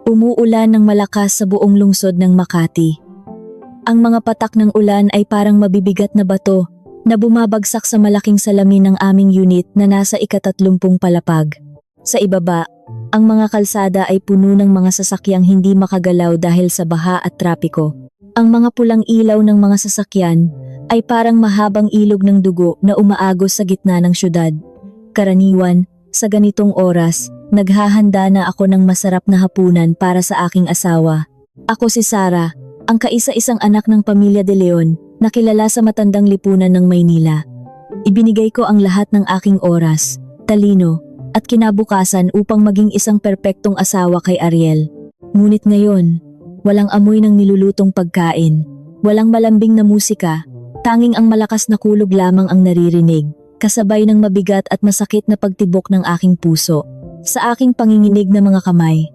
Umuulan ng malakas sa buong lungsod ng Makati. Ang mga patak ng ulan ay parang mabibigat na bato na bumabagsak sa malaking salamin ng aming unit na nasa ika-30 palapag. Sa ibaba, ang mga kalsada ay puno ng mga sasakyang hindi makagalaw dahil sa baha at trapiko. Ang mga pulang ilaw ng mga sasakyan ay parang mahabang ilog ng dugo na umaagos sa gitna ng syudad. Karaniwan, sa ganitong oras, naghahanda na ako ng masarap na hapunan para sa aking asawa. Ako si Sarah, ang kaisa-isang anak ng pamilya De Leon na kilala sa matandang lipunan ng Maynila. Ibinigay ko ang lahat ng aking oras, talino, at kinabukasan upang maging isang perpektong asawa kay Ariel. Ngunit ngayon, walang amoy ng nilulutong pagkain, walang malambing na musika, tanging ang malakas na kulog lamang ang naririnig, kasabay ng mabigat at masakit na pagtibok ng aking puso. Sa aking panginginig na mga kamay,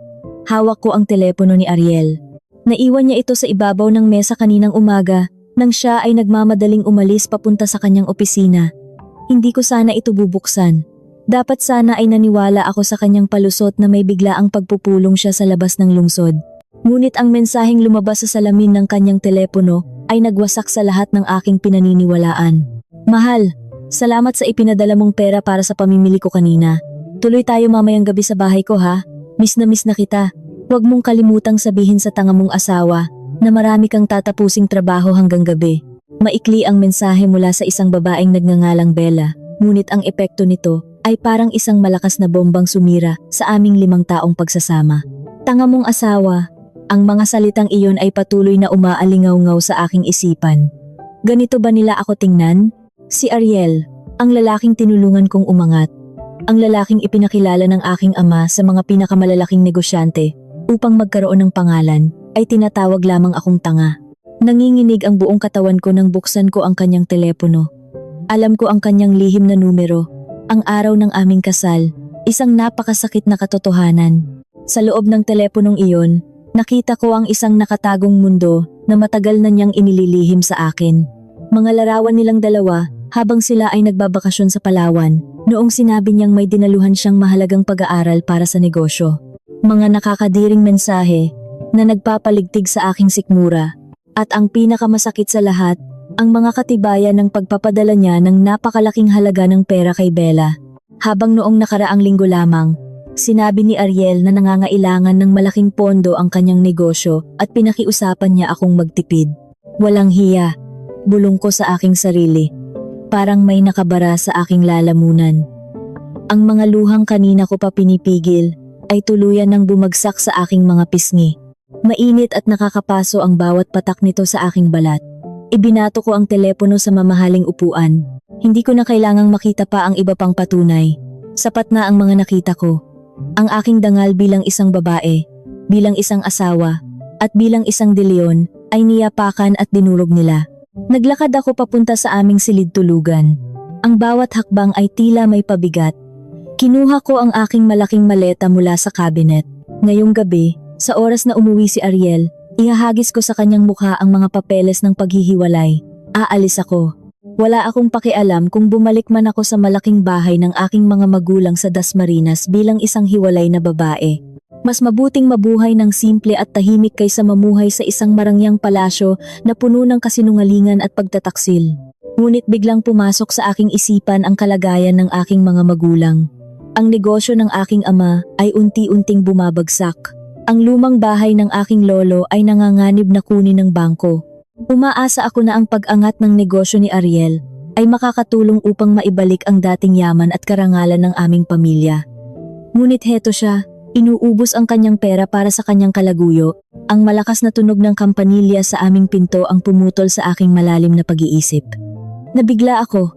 hawak ko ang telepono ni Ariel. Naiwan niya ito sa ibabaw ng mesa kaninang umaga nang siya ay nagmamadaling umalis papunta sa kanyang opisina. Hindi ko sana ito bubuksan. Dapat sana ay naniwala ako sa kanyang palusot na may biglaang pagpupulong siya sa labas ng lungsod. Ngunit ang mensaheng lumabas sa salamin ng kanyang telepono ay nagwasak sa lahat ng aking pinaniniwalaan. Mahal, salamat sa ipinadala mong pera para sa pamimili ko kanina. Tuloy tayo mamayang gabi sa bahay ko ha. Miss na kita. Huwag mong kalimutang sabihin sa tanga mong asawa na marami kang tatapusing trabaho hanggang gabi. Maikli ang mensahe mula sa isang babaeng nagngangalang Bella, ngunit ang epekto nito ay parang isang malakas na bombang sumira sa aming 5 taong pagsasama. Tanga mong asawa, ang mga salitang iyon ay patuloy na umaalingaw-ngaw sa aking isipan. Ganito ba nila ako tingnan? Si Ariel, ang lalaking tinulungan kong umangat. Ang lalaking ipinakilala ng aking ama sa mga pinakamalalaking negosyante upang magkaroon ng pangalan, ay tinatawag lamang akong tanga. Nanginginig ang buong katawan ko nang buksan ko ang kanyang telepono. Alam ko ang kanyang lihim na numero, ang araw ng aming kasal, isang napakasakit na katotohanan. Sa loob ng teleponong iyon, nakita ko ang isang nakatagong mundo na matagal na niyang inililihim sa akin. Mga larawan nilang dalawa habang sila ay nagbabakasyon sa Palawan, noong sinabi niyang may dinaluhan siyang mahalagang pag-aaral para sa negosyo. Mga nakakadiring mensahe na nagpapaligtig sa aking sikmura. At ang pinakamasakit sa lahat, ang mga katibayan ng pagpapadala niya ng napakalaking halaga ng pera kay Bella. Habang noong nakaraang linggo lamang, sinabi ni Ariel na nangangailangan ng malaking pondo ang kanyang negosyo at pinakiusapan niya akong magtipid. Walang hiya, bulong ko sa aking sarili. Parang may nakabara sa aking lalamunan. Ang mga luhang kanina ko pa pinipigil ay tuluyan ng bumagsak sa aking mga pisngi. Mainit at nakakapaso ang bawat patak nito sa aking balat. Ibinato ko ang telepono sa mamahaling upuan. Hindi ko na kailangang makita pa ang iba pang patunay. Sapat na ang mga nakita ko. Ang aking dangal bilang isang babae, bilang isang asawa, at bilang isang De Leon ay niyapakan at dinurog nila. Naglakad ako papunta sa aming silid-tulugan. Ang bawat hakbang ay tila may pabigat. Kinuha ko ang aking malaking maleta mula sa cabinet. Ngayong gabi, sa oras na umuwi si Ariel, ihahagis ko sa kanyang mukha ang mga papeles ng paghihiwalay. Aalis ako. Wala akong pakialam kung bumalik man ako sa malaking bahay ng aking mga magulang sa Dasmariñas bilang isang hiwalay na babae. Mas mabuting mabuhay ng simple at tahimik kaysa mamuhay sa isang marangyang palasyo na puno ng kasinungalingan at pagtataksil. Ngunit biglang pumasok sa aking isipan ang kalagayan ng aking mga magulang. Ang negosyo ng aking ama ay unti-unting bumabagsak. Ang lumang bahay ng aking lolo ay nanganganib na kunin ng bangko. Umaasa ako na ang pag-angat ng negosyo ni Ariel ay makakatulong upang maibalik ang dating yaman at karangalan ng aming pamilya. Ngunit heto siya, inuubos ang kanyang pera para sa kanyang kalaguyo. Ang malakas na tunog ng kampanilya sa aming pinto ang pumutol sa aking malalim na pag-iisip. Nabigla ako.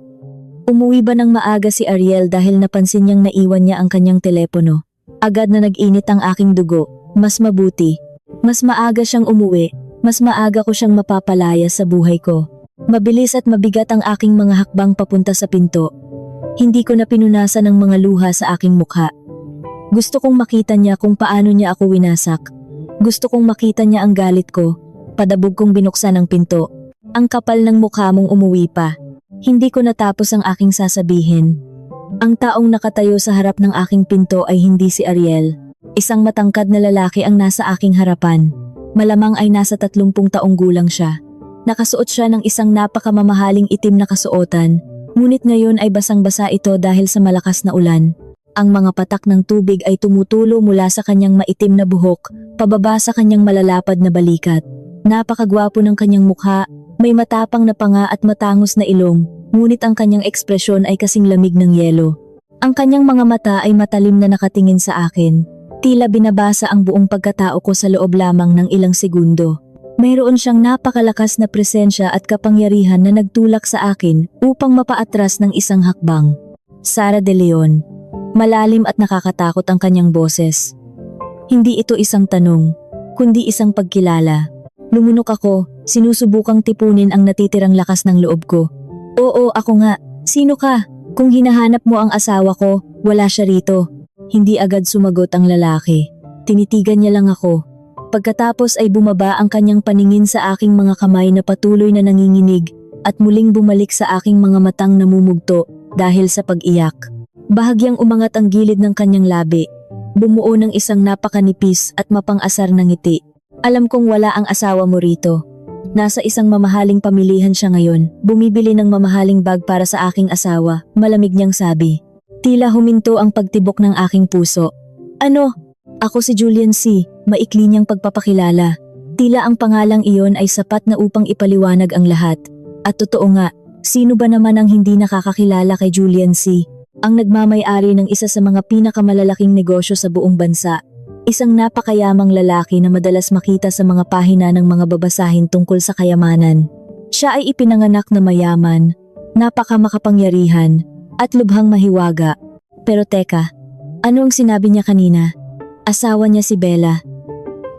Umuwi ba ng maaga si Ariel dahil napansin niyang naiwan niya ang kanyang telepono? Agad na nag-init ang aking dugo. Mas mabuti. Mas maaga siyang umuwi. Mas maaga ko siyang mapapalaya sa buhay ko. Mabilis at mabigat ang aking mga hakbang papunta sa pinto. Hindi ko na pinunasan ng mga luha sa aking mukha. Gusto kong makita niya kung paano niya ako winasak. Gusto kong makita niya ang galit ko. Padabog kong binuksan ang pinto. Ang kapal ng mukha mong umuwi pa. Hindi ko natapos ang aking sasabihin. Ang taong nakatayo sa harap ng aking pinto ay hindi si Ariel. Isang matangkad na lalaki ang nasa aking harapan. Malamang ay nasa 30 taong gulang siya. Nakasuot siya ng isang napakamamahaling itim na kasuotan, ngunit ngayon ay basang-basa ito dahil sa malakas na ulan. Ang mga patak ng tubig ay tumutulo mula sa kanyang maitim na buhok, pababa sa kanyang malalapad na balikat. Napakagwapo ng kanyang mukha, may matapang na panga at matangos na ilong, ngunit ang kanyang ekspresyon ay kasing lamig ng yelo. Ang kanyang mga mata ay matalim na nakatingin sa akin. Tila binabasa ang buong pagkatao ko sa loob lamang ng ilang segundo. Mayroon siyang napakalakas na presensya at kapangyarihan na nagtulak sa akin upang mapaatras ng isang hakbang. Sara De Leon. Malalim at nakakatakot ang kanyang boses. Hindi ito isang tanong, kundi isang pagkilala. Lumunok ako, sinusubukang tipunin ang natitirang lakas ng loob ko. Oo, ako nga. Sino ka? Kung hinahanap mo ang asawa ko, wala siya rito. Hindi agad sumagot ang lalaki. Tinitigan niya lang ako. Pagkatapos ay bumaba ang kanyang paningin sa aking mga kamay na patuloy na nanginginig at muling bumalik sa aking mga matang namumugto dahil sa pag-iyak. Bahagyang umangat ang gilid ng kanyang labi. Bumuo ng isang napakanipis at mapang-asar na ngiti. Alam kong wala ang asawa mo rito. Nasa isang mamahaling pamilihan siya ngayon, bumibili ng mamahaling bag para sa aking asawa, malamig niyang sabi. Tila huminto ang pagtibok ng aking puso. Ano? Ako si Julian C., maikli niyang pagpapakilala. Tila ang pangalang iyon ay sapat na upang ipaliwanag ang lahat. At totoo nga, sino ba naman ang hindi nakakakilala kay Julian C., ang nagmamay-ari ng isa sa mga pinakamalalaking negosyo sa buong bansa. Isang napakayamang lalaki na madalas makita sa mga pahina ng mga babasahin tungkol sa kayamanan. Siya ay ipinanganak na mayaman, napakamakapangyarihan, at lubhang mahiwaga. Pero teka, ano ang sinabi niya kanina? Asawa niya si Bella.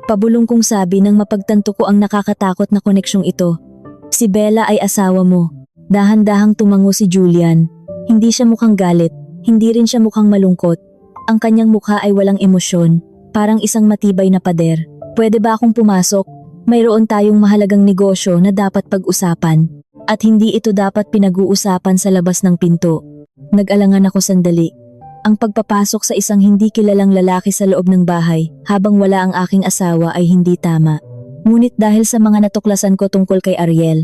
Pabulong kong sabi nang mapagtanto ko ang nakakatakot na koneksyong ito. Si Bella ay asawa mo. Dahan-dahang tumango si Julian. Hindi siya mukhang galit, hindi rin siya mukhang malungkot. Ang kanyang mukha ay walang emosyon, parang isang matibay na pader. Pwede ba akong pumasok? Mayroon tayong mahalagang negosyo na dapat pag-usapan. At hindi ito dapat pinag-uusapan sa labas ng pinto. Nag-alangan ako sandali. Ang pagpapasok sa isang hindi kilalang lalaki sa loob ng bahay habang wala ang aking asawa ay hindi tama. Ngunit dahil sa mga natuklasan ko tungkol kay Ariel,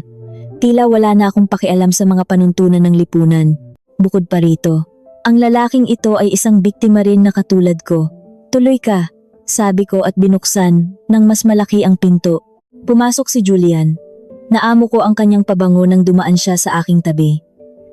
tila wala na akong pakialam sa mga panuntunan ng lipunan. Bukod pa rito, ang lalaking ito ay isang biktima rin na katulad ko. Tuloy ka, sabi ko at binuksan nang mas malaki ang pinto. Pumasok si Julian. Naamo ko ang kanyang pabango nang dumaan siya sa aking tabi.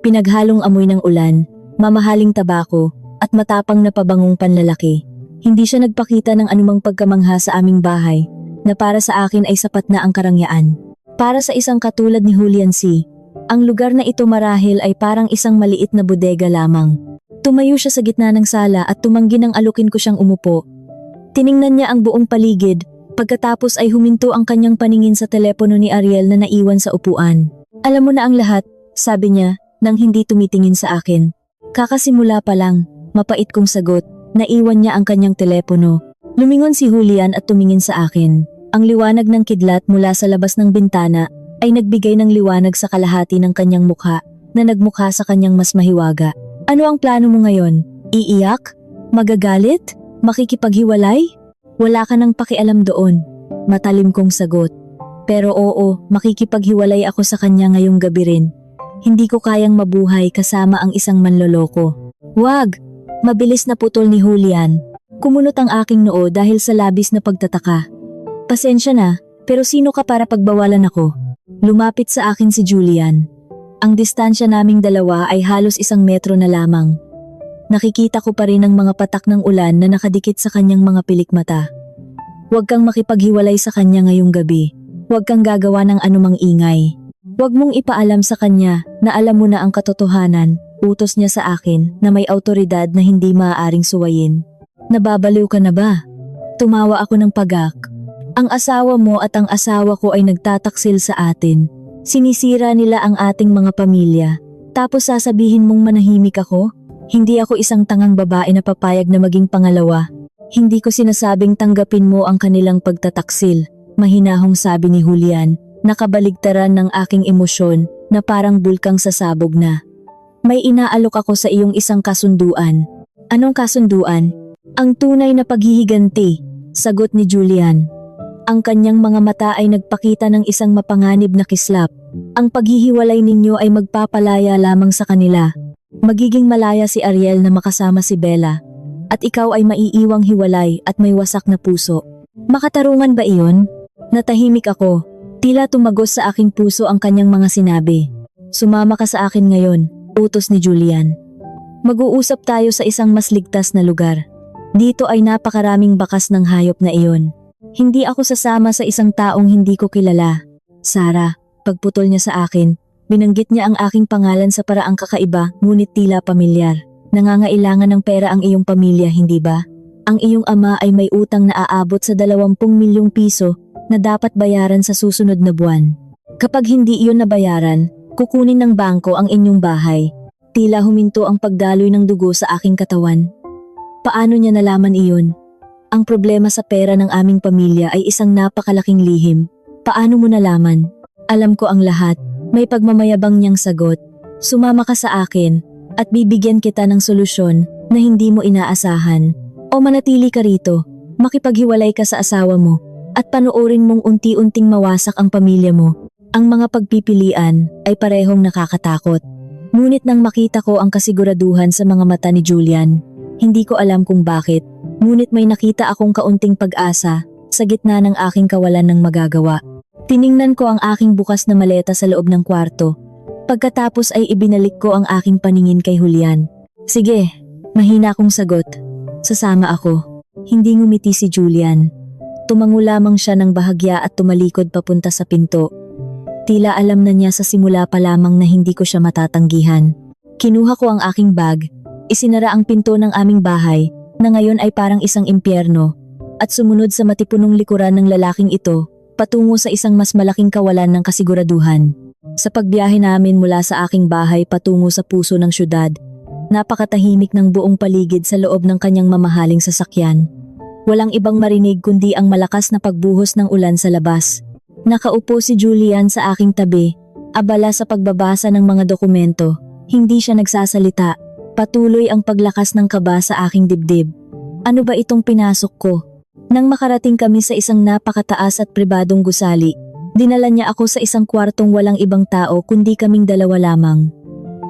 Pinaghalong amoy ng ulan, mamahaling tabako, at matapang na pabangong panlalaki. Hindi siya nagpakita ng anumang pagkamangha sa aming bahay, na para sa akin ay sapat na ang karangyaan. Para sa isang katulad ni Julian C., ang lugar na ito marahil ay parang isang maliit na bodega lamang. Tumayo siya sa gitna ng sala at tumanggi nang alukin ko siyang umupo. Tiningnan niya ang buong paligid, pagkatapos ay huminto ang kanyang paningin sa telepono ni Ariel na naiwan sa upuan. Alam mo na ang lahat, sabi niya, nang hindi tumitingin sa akin. Kakasimula pa lang, mapait kong sagot, naiwan niya ang kanyang telepono. Lumingon si Julian at tumingin sa akin. Ang liwanag ng kidlat mula sa labas ng bintana ay nagbigay ng liwanag sa kalahati ng kanyang mukha na nagmukha sa kanyang mas mahiwaga. Ano ang plano mo ngayon? Iiyak? Magagalit? Makikipaghiwalay? Wala ka nang pakialam doon. Matalim kong sagot. Pero oo, makikipaghiwalay ako sa kanya ngayong gabi rin. Hindi ko kayang mabuhay kasama ang isang manloloko. Wag! Mabilis na putol ni Julian. Kumunot ang aking noo dahil sa labis na pagtataka. Pasensya na, pero sino ka para pagbawalan ako? Lumapit sa akin si Julian. Ang distansya naming dalawa ay halos 1 metro na lamang. Nakikita ko pa rin ang mga patak ng ulan na nakadikit sa kanyang mga pilikmata. Huwag kang makipaghiwalay sa kanya ngayong gabi. Huwag kang gagawa ng anumang ingay. Huwag mong ipaalam sa kanya na alam mo na ang katotohanan, utos niya sa akin na may awtoridad na hindi maaaring suwayin. Nababaliw ka na ba? Tumawa ako ng pagak. Ang asawa mo at ang asawa ko ay nagtataksil sa atin. Sinisira nila ang ating mga pamilya. Tapos sasabihin mong manahimik ako? Hindi ako isang tangang babae na papayag na maging pangalawa. Hindi ko sinasabing tanggapin mo ang kanilang pagtataksil. Mahinahong sabi ni Julian, nakabaligtaran ng aking emosyon na parang bulkang sasabog na. May inaalok ako sa iyong isang kasunduan. Anong kasunduan? Ang tunay na paghihiganti, sagot ni Julian. Ang kanyang mga mata ay nagpakita ng isang mapanganib na kislap. Ang paghihiwalay ninyo ay magpapalaya lamang sa kanila. Magiging malaya si Ariel na makasama si Bella. At ikaw ay maiiwang hiwalay at may wasak na puso. Makatarungan ba iyon? Natahimik ako. Tila tumagos sa aking puso ang kanyang mga sinabi. Sumama ka sa akin ngayon, utos ni Julian. Mag-uusap tayo sa isang mas ligtas na lugar. Dito ay napakaraming bakas ng hayop na iyon. Hindi ako sasama sa isang taong hindi ko kilala. Sarah, pagputol niya sa akin, binanggit niya ang aking pangalan sa paraang kakaiba ngunit tila pamilyar. Nangangailangan ng pera ang iyong pamilya, hindi ba? Ang iyong ama ay may utang na aabot sa 20 milyong piso na dapat bayaran sa susunod na buwan. Kapag hindi iyon nabayaran, kukunin ng bangko ang inyong bahay. Tila huminto ang pagdaloy ng dugo sa aking katawan. Paano niya nalaman iyon? Ang problema sa pera ng aming pamilya ay isang napakalaking lihim. Paano mo nalaman? Alam ko ang lahat. May pagmamayabang niyang sagot. Sumama ka sa akin at bibigyan kita ng solusyon na hindi mo inaasahan. O manatili ka rito, makipaghiwalay ka sa asawa mo at panoorin mong unti-unting mawasak ang pamilya mo. Ang mga pagpipilian ay parehong nakakatakot. Ngunit nang makita ko ang kasiguraduhan sa mga mata ni Julian, hindi ko alam kung bakit, ngunit may nakita akong kaunting pag-asa sa gitna ng aking kawalan ng magagawa. Tiningnan ko ang aking bukas na maleta sa loob ng kwarto. Pagkatapos ay ibinalik ko ang aking paningin kay Julian. Sige, mahina akong sagot. Sasama ako. Hindi ngumiti si Julian. Tumango lamang siya ng bahagya at tumalikod papunta sa pinto. Tila alam na niya sa simula pa lamang na hindi ko siya matatanggihan. Kinuha ko ang aking bag, isinara ang pinto ng aming bahay na ngayon ay parang isang impyerno at sumunod sa matipunong likuran ng lalaking ito patungo sa isang mas malaking kawalan ng kasiguraduhan. Sa pagbiyahe namin mula sa aking bahay patungo sa puso ng syudad, napakatahimik ng buong paligid sa loob ng kanyang mamahaling sasakyan. Walang ibang marinig kundi ang malakas na pagbuhos ng ulan sa labas. Nakaupo si Julian sa aking tabi, abala sa pagbabasa ng mga dokumento. Hindi siya nagsasalita. Patuloy ang paglakas ng kaba sa aking dibdib. Ano ba itong pinasok ko? Nang makarating kami sa isang napakataas at pribadong gusali, dinala niya ako sa isang kwartong walang ibang tao kundi kaming dalawa lamang.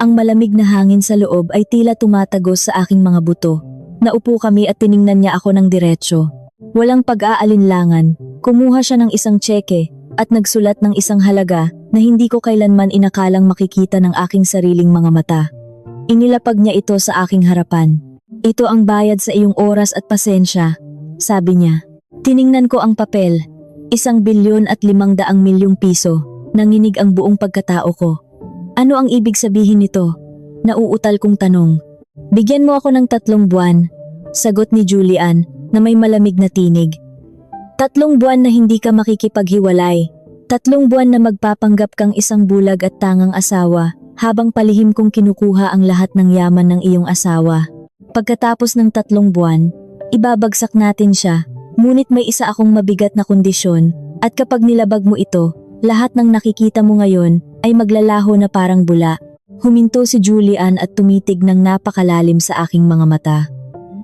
Ang malamig na hangin sa loob ay tila tumatagos sa aking mga buto. Naupo kami at tiningnan niya ako ng diretsyo. Walang pag-aalinlangan, kumuha siya ng isang tseke at nagsulat ng isang halaga na hindi ko kailanman inakalang makikita ng aking sariling mga mata. Inilapag niya ito sa aking harapan. Ito ang bayad sa iyong oras at pasensya, sabi niya. Tiningnan ko ang papel, 1,500,000,000 piso. Nanginig ang buong pagkatao ko. Ano ang ibig sabihin nito? Nauutal kong tanong. Bigyan mo ako ng 3 buwan, sagot ni Julian na may malamig na tinig. 3 buwan na hindi ka makikipaghiwalay. 3 buwan na magpapanggap kang isang bulag at tangang asawa habang palihim kong kinukuha ang lahat ng yaman ng iyong asawa. Pagkatapos ng 3 buwan, ibabagsak natin siya, ngunit may isa akong mabigat na kondisyon at kapag nilabag mo ito, lahat ng nakikita mo ngayon ay maglalaho na parang bula. Huminto si Julian at tumitig ng napakalalim sa aking mga mata.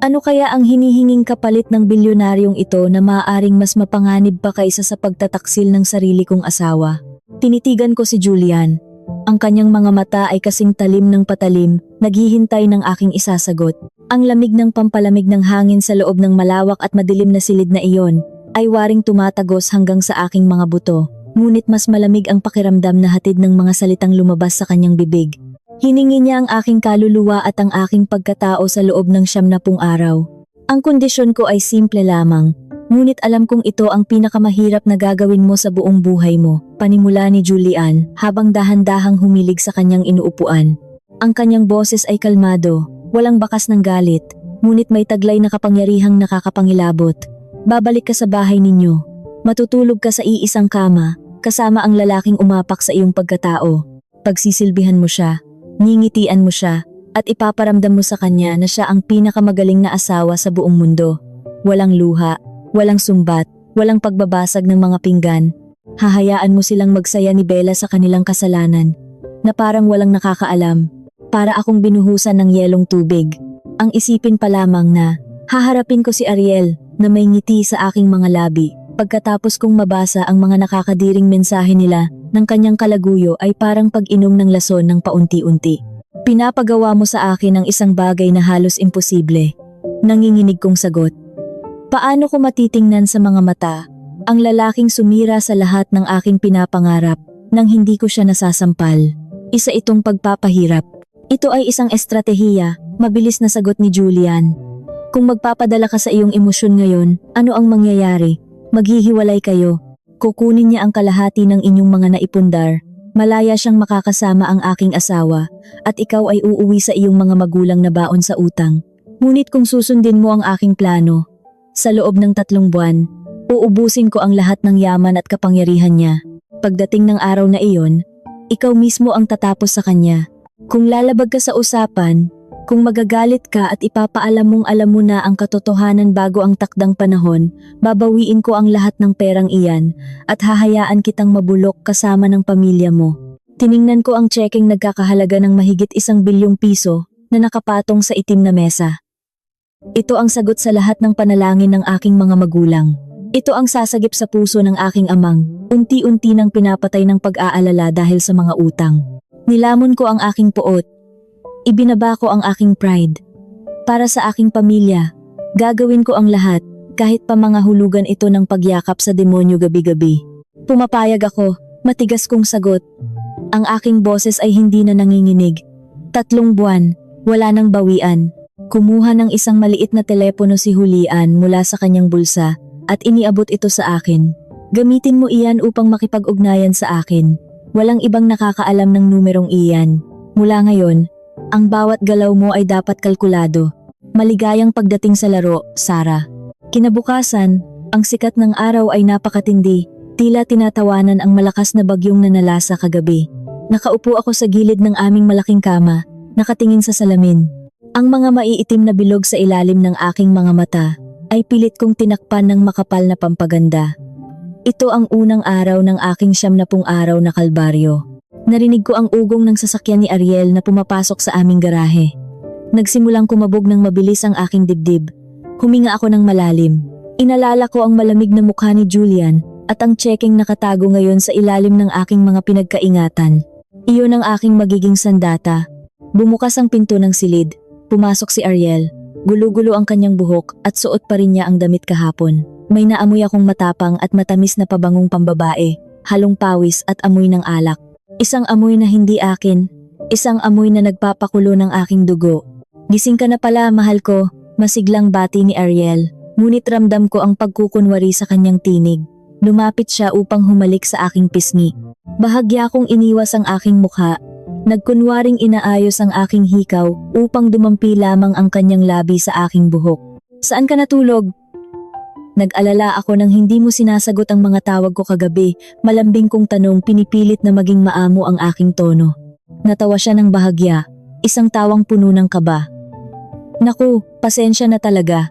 Ano kaya ang hinihinging kapalit ng bilyonaryong ito na maaaring mas mapanganib pa kaysa sa pagtataksil ng sarili kong asawa? Tinitigan ko si Julian. Ang kanyang mga mata ay kasing talim ng patalim, naghihintay ng aking isasagot. Ang lamig ng pampalamig ng hangin sa loob ng malawak at madilim na silid na iyon ay waring tumatagos hanggang sa aking mga buto. Ngunit mas malamig ang pakiramdam na hatid ng mga salitang lumabas sa kanyang bibig. Hiningi niya ang aking kaluluwa at ang aking pagkatao sa loob ng 90 araw. Ang kondisyon ko ay simple lamang, ngunit alam kong ito ang pinakamahirap na gagawin mo sa buong buhay mo, panimula ni Julian habang dahan-dahang humilig sa kanyang inuupuan. Ang kanyang boses ay kalmado, walang bakas ng galit, ngunit may taglay na kapangyarihang nakakapangilabot. Babalik ka sa bahay ninyo. Matutulog ka sa iisang kama, kasama ang lalaking umapak sa iyong pagkatao. Pagsisilbihan mo siya, ngingitian mo siya, at ipaparamdam mo sa kanya na siya ang pinakamagaling na asawa sa buong mundo. Walang luha, walang sumbat, walang pagbabasag ng mga pinggan. Hahayaan mo silang magsaya ni Bella sa kanilang kasalanan, na parang walang nakakaalam, para akong binuhusan ng yelong tubig. Ang isipin pa lamang na, Haharapin ko si Ariel na may ngiti sa aking mga labi. Pagkatapos kong mabasa ang mga nakakadiring mensahe nila ng kanyang kalaguyo ay parang pag-inom ng lason ng paunti-unti. Pinapagawa mo sa akin ang isang bagay na halos imposible. Nanginginig kong sagot. Paano ko matitingnan sa mga mata ang lalaking sumira sa lahat ng aking pinapangarap nang hindi ko siya nasasampal? Isa itong pagpapahirap. Ito ay isang estratehiya, mabilis na sagot ni Julian. Kung magpapadala ka sa iyong emosyon ngayon, ano ang mangyayari? Maghihiwalay kayo. Kukunin niya ang kalahati ng inyong mga naipundar. Malaya siyang makakasama ang aking asawa at ikaw ay uuwi sa iyong mga magulang na baon sa utang. Ngunit kung susundin mo ang aking plano, sa loob ng 3 buwan, uubusin ko ang lahat ng yaman at kapangyarihan niya. Pagdating ng araw na iyon, ikaw mismo ang tatapos sa kanya. Kung lalabag ka sa usapan, kung magagalit ka at ipapaalam mong alam mo na ang katotohanan bago ang takdang panahon, babawiin ko ang lahat ng perang iyan at hahayaan kitang mabulok kasama ng pamilya mo. Tiningnan ko ang tsekeng nagkakahalaga ng mahigit 1 bilyong piso na nakapatong sa itim na mesa. Ito ang sagot sa lahat ng panalangin ng aking mga magulang. Ito ang sasagip sa puso ng aking amang, unti-unti nang pinapatay ng pag-aalala dahil sa mga utang. Nilamon ko ang aking puot. Ibinaba ko ang aking pride. Para sa aking pamilya, gagawin ko ang lahat, kahit pa mga hulugan ito ng pagyakap sa demonyo gabi-gabi. Pumapayag ako, matigas kong sagot. Ang aking boses ay hindi na nanginginig. 3 buwan, wala nang bawian. Kumuha ng isang maliit na telepono si Julian mula sa kanyang bulsa at iniabot ito sa akin. Gamitin mo iyan upang makipag-ugnayan sa akin. Walang ibang nakakaalam ng numerong iyan. Mula ngayon, ang bawat galaw mo ay dapat kalkulado. Maligayang pagdating sa laro, Sarah. Kinabukasan, ang sikat ng araw ay napakatindi. Tila tinatawanan ang malakas na bagyong nanalasa kagabi. Nakaupo ako sa gilid ng aming malaking kama, nakatingin sa salamin. Ang mga maiitim na bilog sa ilalim ng aking mga mata ay pilit kong tinakpan ng makapal na pampaganda. Ito ang unang araw ng aking 70 araw na kalbaryo. Narinig ko ang ugong ng sasakyan ni Ariel na pumapasok sa aming garahe. Nagsimulang kumabog ng mabilis ang aking dibdib. Huminga ako ng malalim. Inalala ko ang malamig na mukha ni Julian at ang tsekeng nakatago ngayon sa ilalim ng aking mga pinagkaingatan. Iyon ang aking magiging sandata. Bumukas ang pinto ng silid. Pumasok si Ariel. Gulo-gulo ang kanyang buhok at suot pa rin niya ang damit kahapon. May naamoy akong matapang at matamis na pabangong pambabae, halong pawis at amoy ng alak. Isang amoy na hindi akin, isang amoy na nagpapakulo ng aking dugo. Gising ka na pala, mahal ko, masiglang bati ni Ariel. Ngunit ramdam ko ang pagkukunwari sa kanyang tinig. Lumapit siya upang humalik sa aking pisngi. Bahagya kong iniwas ang aking mukha. Nagkunwaring inaayos ang aking hikaw upang dumampi lamang ang kanyang labi sa aking buhok. Saan ka natulog? Nag-alala ako nang hindi mo sinasagot ang mga tawag ko kagabi. Malambing kong tanong, pinipilit na maging maamo ang aking tono. Natawa siya ng bahagya, isang tawang puno ng kaba. Naku, pasensya na talaga.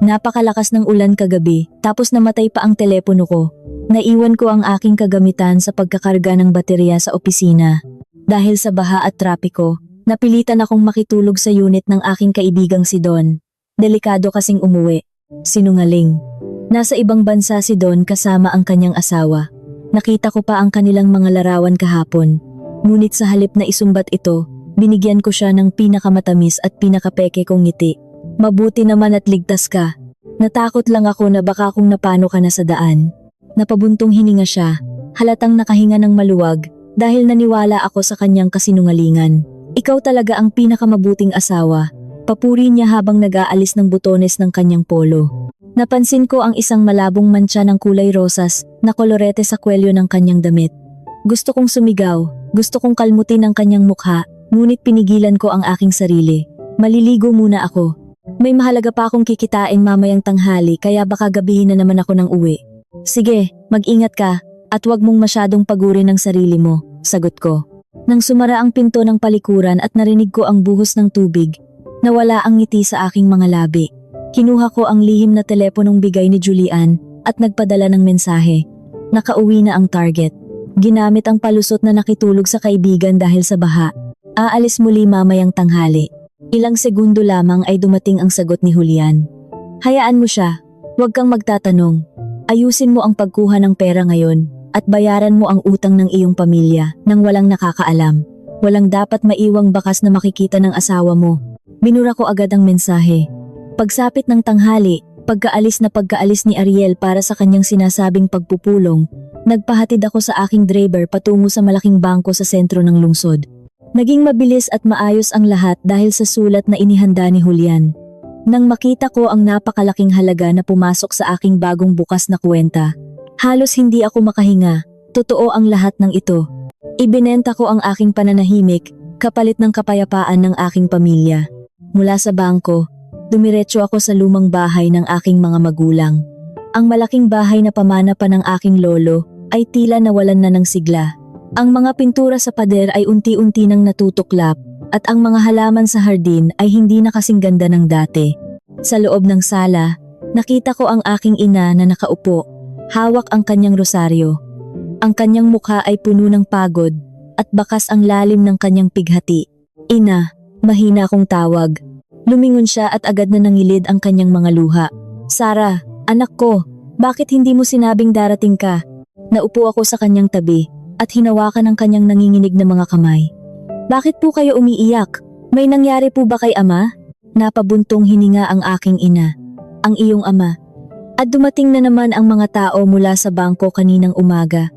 Napakalakas ng ulan kagabi, tapos namatay pa ang telepono ko. Naiwan ko ang aking kagamitan sa pagkakarga ng baterya sa opisina. Dahil sa baha at trapiko, napilitan akong makitulog sa unit ng aking kaibigang si Don. Delikado kasing umuwi. Sinungaling. Nasa ibang bansa si Don kasama ang kanyang asawa. Nakita ko pa ang kanilang mga larawan kahapon. Ngunit sa halip na isumbat ito, binigyan ko siya ng pinakamatamis at pinakapeke kong ngiti. Mabuti naman at ligtas ka. Natakot lang ako na baka kung napano ka na sa daan. Napabuntong hininga siya, halatang nakahinga ng maluwag dahil naniwala ako sa kanyang kasinungalingan. Ikaw talaga ang pinakamabuting asawa. Papuri niya habang nag-aalis ng butones ng kanyang polo. Napansin ko ang isang malabong mantsa ng kulay rosas na kolorete sa kwelyo ng kanyang damit. Gusto kong sumigaw, gusto kong kalmutin ang kanyang mukha, ngunit pinigilan ko ang aking sarili. Maliligo muna ako. May mahalaga pa akong kikitain mamayang tanghali kaya baka gabihin na naman ako ng uwi. Sige, mag-ingat ka at huwag mong masyadong pagurin ang sarili mo, sagot ko. Nang sumara ang pinto ng palikuran at narinig ko ang buhos ng tubig, nawala ang ngiti sa aking mga labi. Kinuha ko ang lihim na teleponong bigay ni Julian at nagpadala ng mensahe. Nakauwi na ang target. Ginamit ang palusot na nakitulog sa kaibigan dahil sa baha. Aalis muli mamayang tanghali. Ilang segundo lamang ay dumating ang sagot ni Julian. Hayaan mo siya, huwag kang magtatanong. Ayusin mo ang pagkuha ng pera ngayon at bayaran mo ang utang ng iyong pamilya nang walang nakakaalam. Walang dapat maiwang bakas na makikita ng asawa mo. Binura ko agad ang mensahe. Pagsapit ng tanghali, pagkaalis ni Ariel para sa kanyang sinasabing pagpupulong, nagpahatid ako sa aking driver patungo sa malaking bangko sa sentro ng lungsod. Naging mabilis at maayos ang lahat dahil sa sulat na inihanda ni Julian. Nang makita ko ang napakalaking halaga na pumasok sa aking bagong bukas na kuwenta, halos hindi ako makahinga. Totoo ang lahat ng ito. Ibinenta ko ang aking pananahimik, kapalit ng kapayapaan ng aking pamilya. Mula sa bangko, dumiretso ako sa lumang bahay ng aking mga magulang. Ang malaking bahay na pamana pa ng aking lolo ay tila nawalan na ng sigla. Ang mga pintura sa pader ay unti-unti nang natutuklap at ang mga halaman sa hardin ay hindi na kasing ganda ng dati. Sa loob ng sala, nakita ko ang aking ina na nakaupo, hawak ang kanyang rosaryo. Ang kanyang mukha ay puno ng pagod at bakas ang lalim ng kanyang pighati. Ina, mahina akong tawag. Lumingon siya at agad na nangilid ang kanyang mga luha. Sara, anak ko, bakit hindi mo sinabing darating ka? Naupo ako sa kanyang tabi at hinawakan ang kanyang nanginginig na mga kamay. Bakit po kayo umiiyak? May nangyari po ba kay ama? Napabuntong hininga ang aking ina. Ang iyong ama. At dumating na naman ang mga tao mula sa bangko kaninang umaga.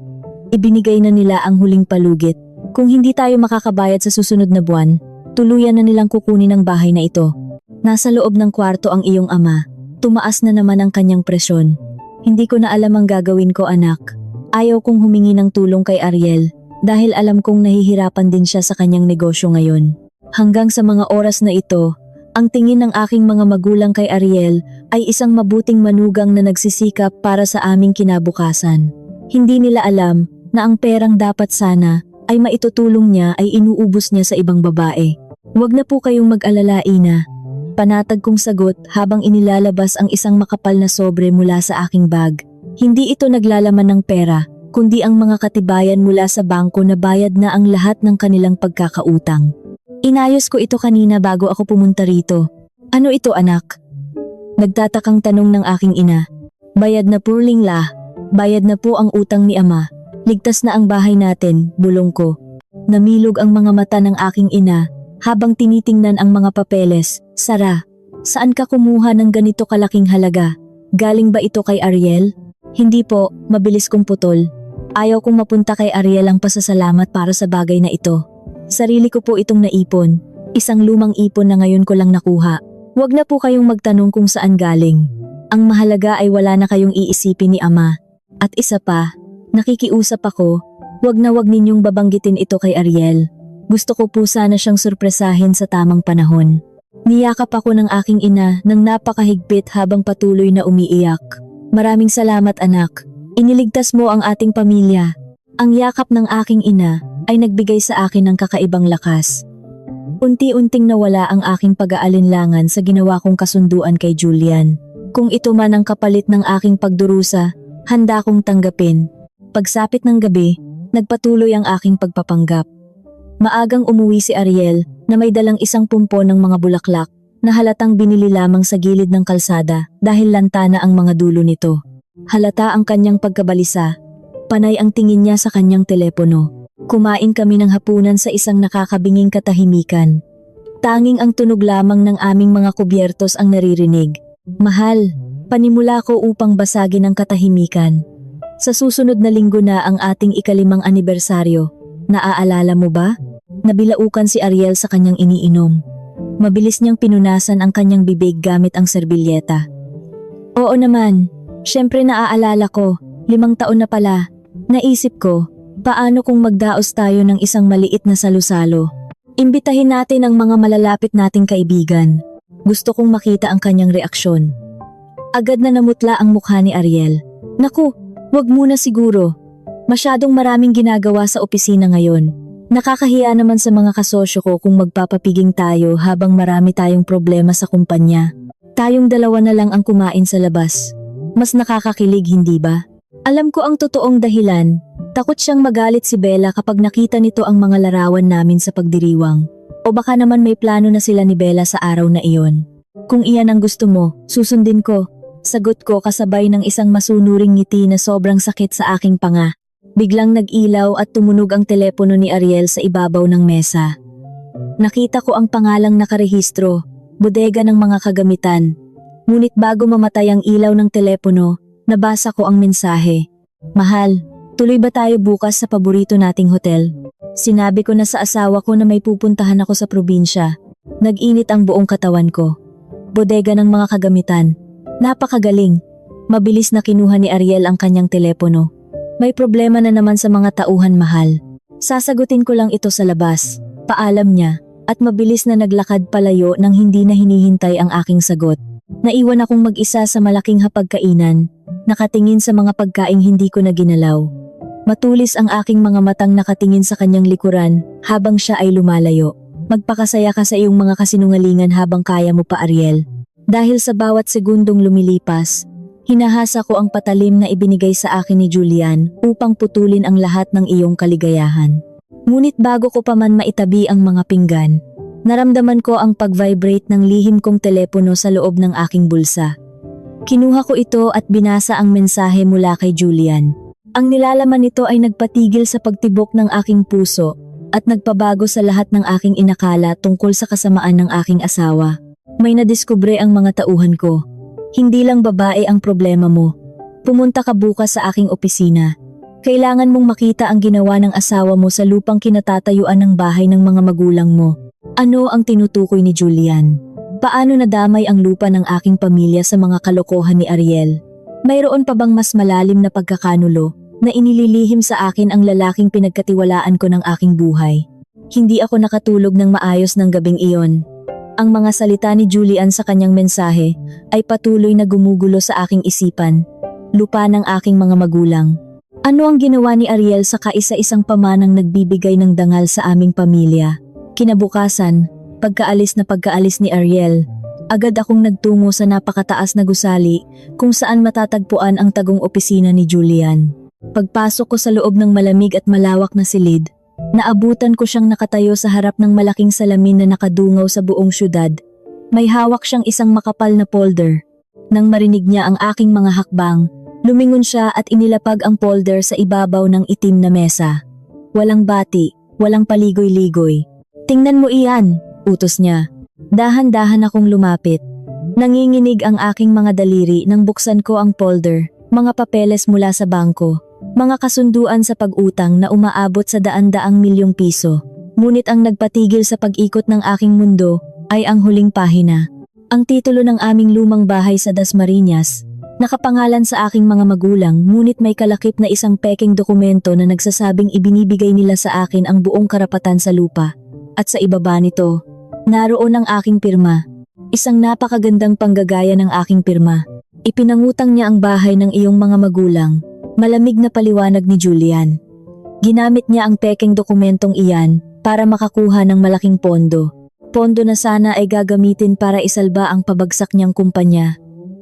Ibinigay na nila ang huling palugit. Kung hindi tayo makakabayad sa susunod na buwan, tuluyan na nilang kukunin ang bahay na ito. Nasa loob ng kwarto ang iyong ama. Tumaas na naman ang kanyang presyon. Hindi ko na alam ang gagawin ko, anak. Ayaw kong humingi ng tulong kay Ariel dahil alam kong nahihirapan din siya sa kanyang negosyo ngayon. Hanggang sa mga oras na ito, ang tingin ng aking mga magulang kay Ariel ay isang mabuting manugang na nagsisikap para sa aming kinabukasan. Hindi nila alam na ang perang dapat sana ay maitutulong niya ay inuubos niya sa ibang babae. Huwag na po kayong mag-alala, ina. Panatag kong sagot habang inilalabas ang isang makapal na sobre mula sa aking bag. Hindi ito naglalaman ng pera, kundi ang mga katibayan mula sa bangko na bayad na ang lahat ng kanilang pagkakautang. Inayos ko ito kanina bago ako pumunta rito. Ano ito, anak? Nagtatakang tanong ng aking ina. Bayad na po, Lingla. Bayad na po ang utang ni ama. Ligtas na ang bahay natin, bulong ko. Namilog ang mga mata ng aking ina habang tinitingnan ang mga papeles. Sara, saan ka kumuha ng ganito kalaking halaga? Galing ba ito kay Ariel? Hindi po, mabilis kong putol. Ayaw kong mapunta kay Ariel ang pasasalamat para sa bagay na ito. Sarili ko po itong naipon. Isang lumang ipon na ngayon ko lang nakuha. Huwag na po kayong magtanong kung saan galing. Ang mahalaga ay wala na kayong iisipin ni ama. At isa pa, nakikiusap ako, huwag na huwag ninyong babanggitin ito kay Ariel. Gusto ko po sana siyang surpresahin sa tamang panahon. Niyakap ako ng aking ina nang napakahigpit habang patuloy na umiiyak. Maraming salamat, anak. Iniligtas mo ang ating pamilya. Ang yakap ng aking ina ay nagbigay sa akin ng kakaibang lakas. Unti-unting nawala ang aking pag-aalinlangan sa ginawa kong kasunduan kay Julian. Kung ito man ang kapalit ng aking pagdurusa, handa kong tanggapin. Pagsapit ng gabi, nagpatuloy ang aking pagpapanggap. Maagang umuwi si Ariel na may dalang isang pumpo ng mga bulaklak na halatang binili lamang sa gilid ng kalsada dahil lantana ang mga dulo nito. Halata ang kanyang pagkabalisa. Panay ang tingin niya sa kanyang telepono. Kumain kami ng hapunan sa isang nakakabinging katahimikan. Tanging ang tunog lamang ng aming mga kubyertos ang naririnig. Mahal, panimula ko upang basagin ang katahimikan. Sa susunod na linggo na ang ating ika-5 anibersaryo. Naaalala mo ba? Nabilaukan si Ariel sa kanyang iniinom. Mabilis niyang pinunasan ang kanyang bibig gamit ang serbilyeta. Oo naman, syempre naaalala ko, 5 taon na pala. Naisip ko, paano kung magdaos tayo ng isang maliit na salusalo? Imbitahin natin ang mga malalapit nating kaibigan. Gusto kong makita ang kanyang reaksyon. Agad na namutla ang mukha ni Ariel. Naku, wag muna siguro. Masyadong maraming ginagawa sa opisina ngayon. Nakakahiya naman sa mga kasosyo ko kung magpapapiging tayo habang marami tayong problema sa kumpanya. Tayong dalawa na lang ang kumain sa labas. Mas nakakakilig, hindi ba? Alam ko ang totoong dahilan. Takot siyang magalit si Bella kapag nakita nito ang mga larawan namin sa pagdiriwang. O baka naman may plano na sila ni Bella sa araw na iyon. Kung iyan ang gusto mo, susundin ko. Sagot ko kasabay ng isang masunuring ngiti na sobrang sakit sa aking panga. Biglang nag-ilaw at tumunog ang telepono ni Ariel sa ibabaw ng mesa. Nakita ko ang pangalang nakarehistro, bodega ng mga kagamitan. Ngunit bago mamatay ang ilaw ng telepono, nabasa ko ang mensahe. Mahal, tuloy ba tayo bukas sa paborito nating hotel? Sinabi ko na sa asawa ko na may pupuntahan ako sa probinsya. Nag-init ang buong katawan ko. Bodega ng mga kagamitan. Napakagaling. Mabilis na kinuha ni Ariel ang kanyang telepono. May problema na naman sa mga tauhan, mahal. Sasagutin ko lang ito sa labas. Paalam niya, at mabilis na naglakad palayo nang hindi na hinihintay ang aking sagot. Naiwan akong mag-isa sa malaking hapagkainan, nakatingin sa mga pagkaing hindi ko na ginalaw. Matulis ang aking mga matang nakatingin sa kanyang likuran habang siya ay lumalayo. Magpakasaya ka sa iyong mga kasinungalingan habang kaya mo pa, Ariel. Dahil sa bawat segundong lumilipas, hinahasa ko ang patalim na ibinigay sa akin ni Julian upang putulin ang lahat ng iyong kaligayahan. Ngunit bago ko pa man maitabi ang mga pinggan, naramdaman ko ang pag-vibrate ng lihim kong telepono sa loob ng aking bulsa. Kinuha ko ito at binasa ang mensahe mula kay Julian. Ang nilalaman nito ay nagpatigil sa pagtibok ng aking puso at nagpabago sa lahat ng aking inakala tungkol sa kasamaan ng aking asawa. May nadiskubre ang mga tauhan ko. Hindi lang babae ang problema mo. Pumunta ka bukas sa aking opisina. Kailangan mong makita ang ginawa ng asawa mo sa lupang kinatatayuan ng bahay ng mga magulang mo. Ano ang tinutukoy ni Julian? Paano nadamay ang lupa ng aking pamilya sa mga kalokohan ni Ariel? Mayroon pa bang mas malalim na pagkakanulo na inililihim sa akin ang lalaking pinagkatiwalaan ko ng aking buhay? Hindi ako nakatulog ng maayos ng gabing iyon. Ang mga salita ni Julian sa kanyang mensahe ay patuloy na gumugulo sa aking isipan. Lupa ng aking mga magulang. Ano ang ginawa ni Ariel sa kaisa-isang pamanang nagbibigay ng dangal sa aming pamilya? Kinabukasan, pagkaalis ni Ariel, agad akong nagtungo sa napakataas na gusali kung saan matatagpuan ang tagong opisina ni Julian. Pagpasok ko sa loob ng malamig at malawak na silid, naabutan ko siyang nakatayo sa harap ng malaking salamin na nakadungaw sa buong syudad. May hawak siyang isang makapal na folder. Nang marinig niya ang aking mga hakbang, lumingon siya at inilapag ang folder sa ibabaw ng itim na mesa. Walang bati, walang paligoy-ligoy. Tingnan mo iyan, utos niya. Dahan-dahan akong lumapit. Nanginginig ang aking mga daliri nang buksan ko ang folder, mga papeles mula sa bangko, mga kasunduan sa pag-utang na umaabot sa daan-daang milyong piso. Ngunit ang nagpatigil sa pag-ikot ng aking mundo ay ang huling pahina. Ang titulo ng aming lumang bahay sa Dasmariñas, nakapangalan sa aking mga magulang ngunit may kalakip na isang peking dokumento na nagsasabing ibinibigay nila sa akin ang buong karapatan sa lupa. At sa ibaba nito, naroon ang aking pirma. Isang napakagandang panggagaya ng aking pirma. Ipinangutang niya ang bahay ng iyong mga magulang. Malamig na paliwanag ni Julian. Ginamit niya ang peking dokumentong iyan para makakuha ng malaking pondo. Pondo na sana ay gagamitin para isalba ang pabagsak niyang kumpanya.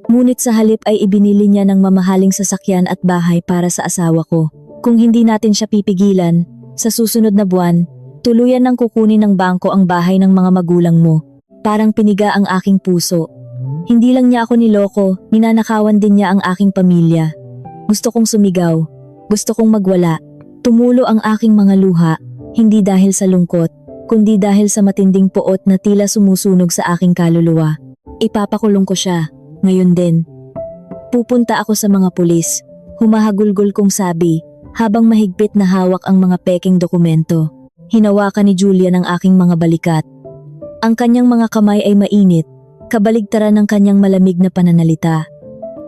Ngunit sa halip ay ibinili niya ng mamahaling sasakyan at bahay para sa asawa ko. Kung hindi natin siya pipigilan, sa susunod na buwan, tuluyan nang kukunin ng bangko ang bahay ng mga magulang mo. Parang piniga ang aking puso. Hindi lang niya ako niloko, ninanakawan din niya ang aking pamilya. Gusto kong sumigaw. Gusto kong magwala. Tumulo ang aking mga luha, hindi dahil sa lungkot, kundi dahil sa matinding poot na tila sumusunog sa aking kaluluwa. Ipapakulong ko siya, ngayon din. Pupunta ako sa mga pulis, humahagulgol kong sabi, habang mahigpit na hawak ang mga peking dokumento. Hinawakan ni Julian ang aking mga balikat. Ang kanyang mga kamay ay mainit, kabaligtaran ng kanyang malamig na pananalita.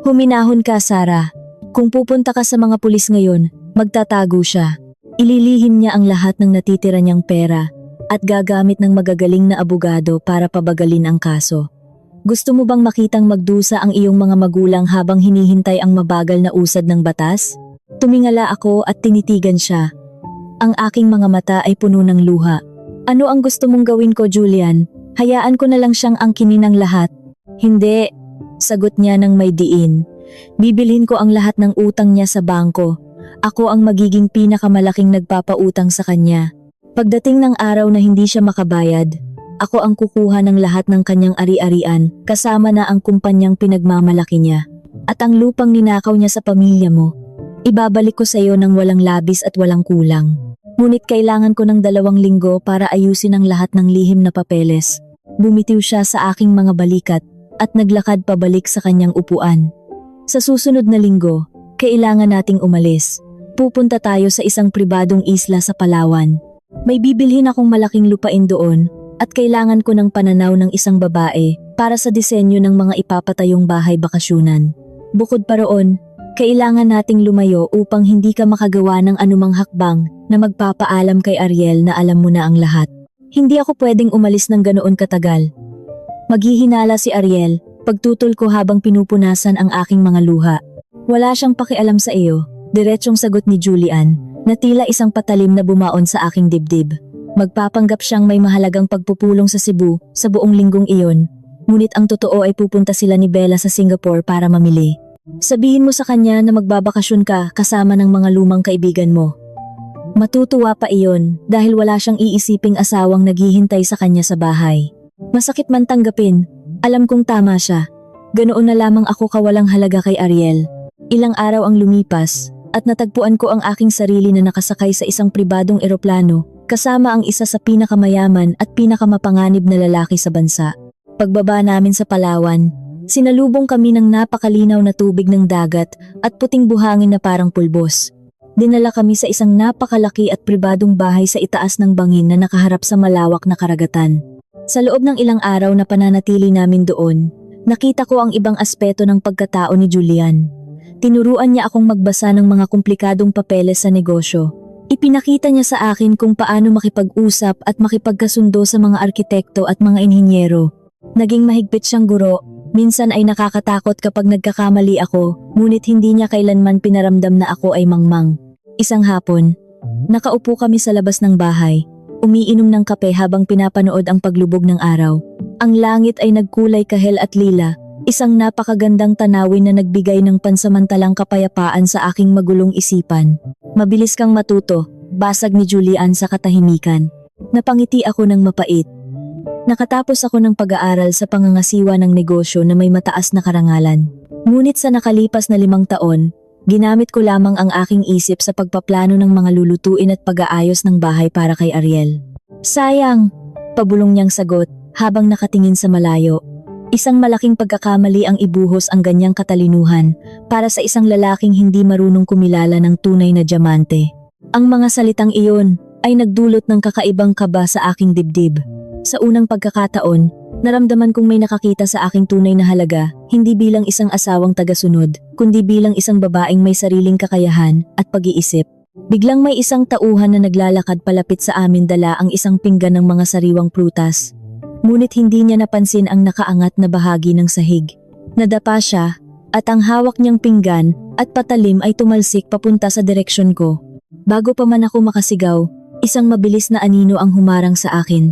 Huminahon ka, Sarah. Kung pupunta ka sa mga pulis ngayon, magtatago siya. Ililihim niya ang lahat ng natitira niyang pera at gagamit ng magagaling na abogado para pabagalin ang kaso. Gusto mo bang makitang magdusa ang iyong mga magulang habang hinihintay ang mabagal na usad ng batas? Tumingala ako at tinitigan siya. Ang aking mga mata ay puno ng luha. Ano ang gusto mong gawin ko, Julian? Hayaan ko na lang siyang angkinin ang lahat. Hindi, sagot niya ng may diin. Bibilhin ko ang lahat ng utang niya sa bangko. Ako ang magiging pinakamalaking nagpapautang sa kanya. Pagdating ng araw na hindi siya makabayad, ako ang kukuha ng lahat ng kanyang ari-arian kasama na ang kumpanyang pinagmamalaki niya. At ang lupang ninakaw niya sa pamilya mo, ibabalik ko sa iyo ng walang labis at walang kulang. Ngunit kailangan ko ng 2 linggo para ayusin ang lahat ng lihim na papeles. Bumitiw siya sa aking mga balikat at naglakad pabalik sa kanyang upuan. Sa susunod na linggo, kailangan nating umalis. Pupunta tayo sa isang pribadong isla sa Palawan. May bibilhin akong malaking lupain doon at kailangan ko ng pananaw ng isang babae para sa disenyo ng mga ipapatayong bahay bakasyunan. Bukod pa roon, kailangan nating lumayo upang hindi ka makagawa ng anumang hakbang na magpapaalam kay Ariel na alam mo na ang lahat. Hindi ako pwedeng umalis ng ganoon katagal. Maghihinala si Ariel, pagtutol ko habang pinupunasan ang aking mga luha. Wala siyang pakialam sa iyo, diretsong sagot ni Julian, na tila isang patalim na bumaon sa aking dibdib. Magpapanggap siyang may mahalagang pagpupulong sa Cebu sa buong linggong iyon, ngunit ang totoo ay pupunta sila ni Bella sa Singapore para mamili. Sabihin mo sa kanya na magbabakasyon ka kasama ng mga lumang kaibigan mo. Matutuwa pa iyon dahil wala siyang iisiping asawang naghihintay sa kanya sa bahay. Masakit man tanggapin, alam kong tama siya. Ganoon na lamang ako kawalang halaga kay Ariel. Ilang araw ang lumipas at natagpuan ko ang aking sarili na nakasakay sa isang pribadong eroplano kasama ang isa sa pinakamayaman at pinakamapanganib na lalaki sa bansa. Pagbaba namin sa Palawan, sinalubong kami ng napakalinaw na tubig ng dagat at puting buhangin na parang pulbos. Dinala kami sa isang napakalaki at pribadong bahay sa itaas ng bangin na nakaharap sa malawak na karagatan. Sa loob ng ilang araw na pananatili namin doon, nakita ko ang ibang aspeto ng pagkatao ni Julian. Tinuruan niya akong magbasa ng mga komplikadong papeles sa negosyo. Ipinakita niya sa akin kung paano makipag-usap at makipagkasundo sa mga arkitekto at mga inhinyero. Naging mahigpit siyang guro, minsan ay nakakatakot kapag nagkakamali ako, ngunit hindi niya kailanman pinaramdam na ako ay mangmang. Isang hapon, nakaupo kami sa labas ng bahay, umiinom ng kape habang pinapanood ang paglubog ng araw. Ang langit ay nagkulay kahel at lila, isang napakagandang tanawin na nagbigay ng pansamantalang kapayapaan sa aking magulong isipan. Mabilis kang matuto, basag ni Julian sa katahimikan. Napangiti ako ng mapait. Nakatapos ako ng pag-aaral sa pangangasiwa ng negosyo na may mataas na karangalan. Ngunit sa nakalipas na 5 taon, ginamit ko lamang ang aking isip sa pagpaplano ng mga lulutuin at pag-aayos ng bahay para kay Ariel. Sayang, pabulong niyang sagot habang nakatingin sa malayo. Isang malaking pagkakamali ang ibuhos ang ganyang katalinuhan para sa isang lalaking hindi marunong kumilala ng tunay na diamante. Ang mga salitang iyon ay nagdulot ng kakaibang kaba sa aking dibdib. Sa unang pagkakataon, naramdaman kong may nakakita sa aking tunay na halaga, hindi bilang isang asawang tagasunod, kundi bilang isang babaeng may sariling kakayahan at pag-iisip. Biglang may isang tauhan na naglalakad palapit sa amin, dala ang isang pinggan ng mga sariwang prutas. Ngunit hindi niya napansin ang nakaangat na bahagi ng sahig. Nadapa siya, at ang hawak niyang pinggan at patalim ay tumalsik papunta sa direksyon ko. Bago pa man ako makasigaw, isang mabilis na anino ang humarang sa akin.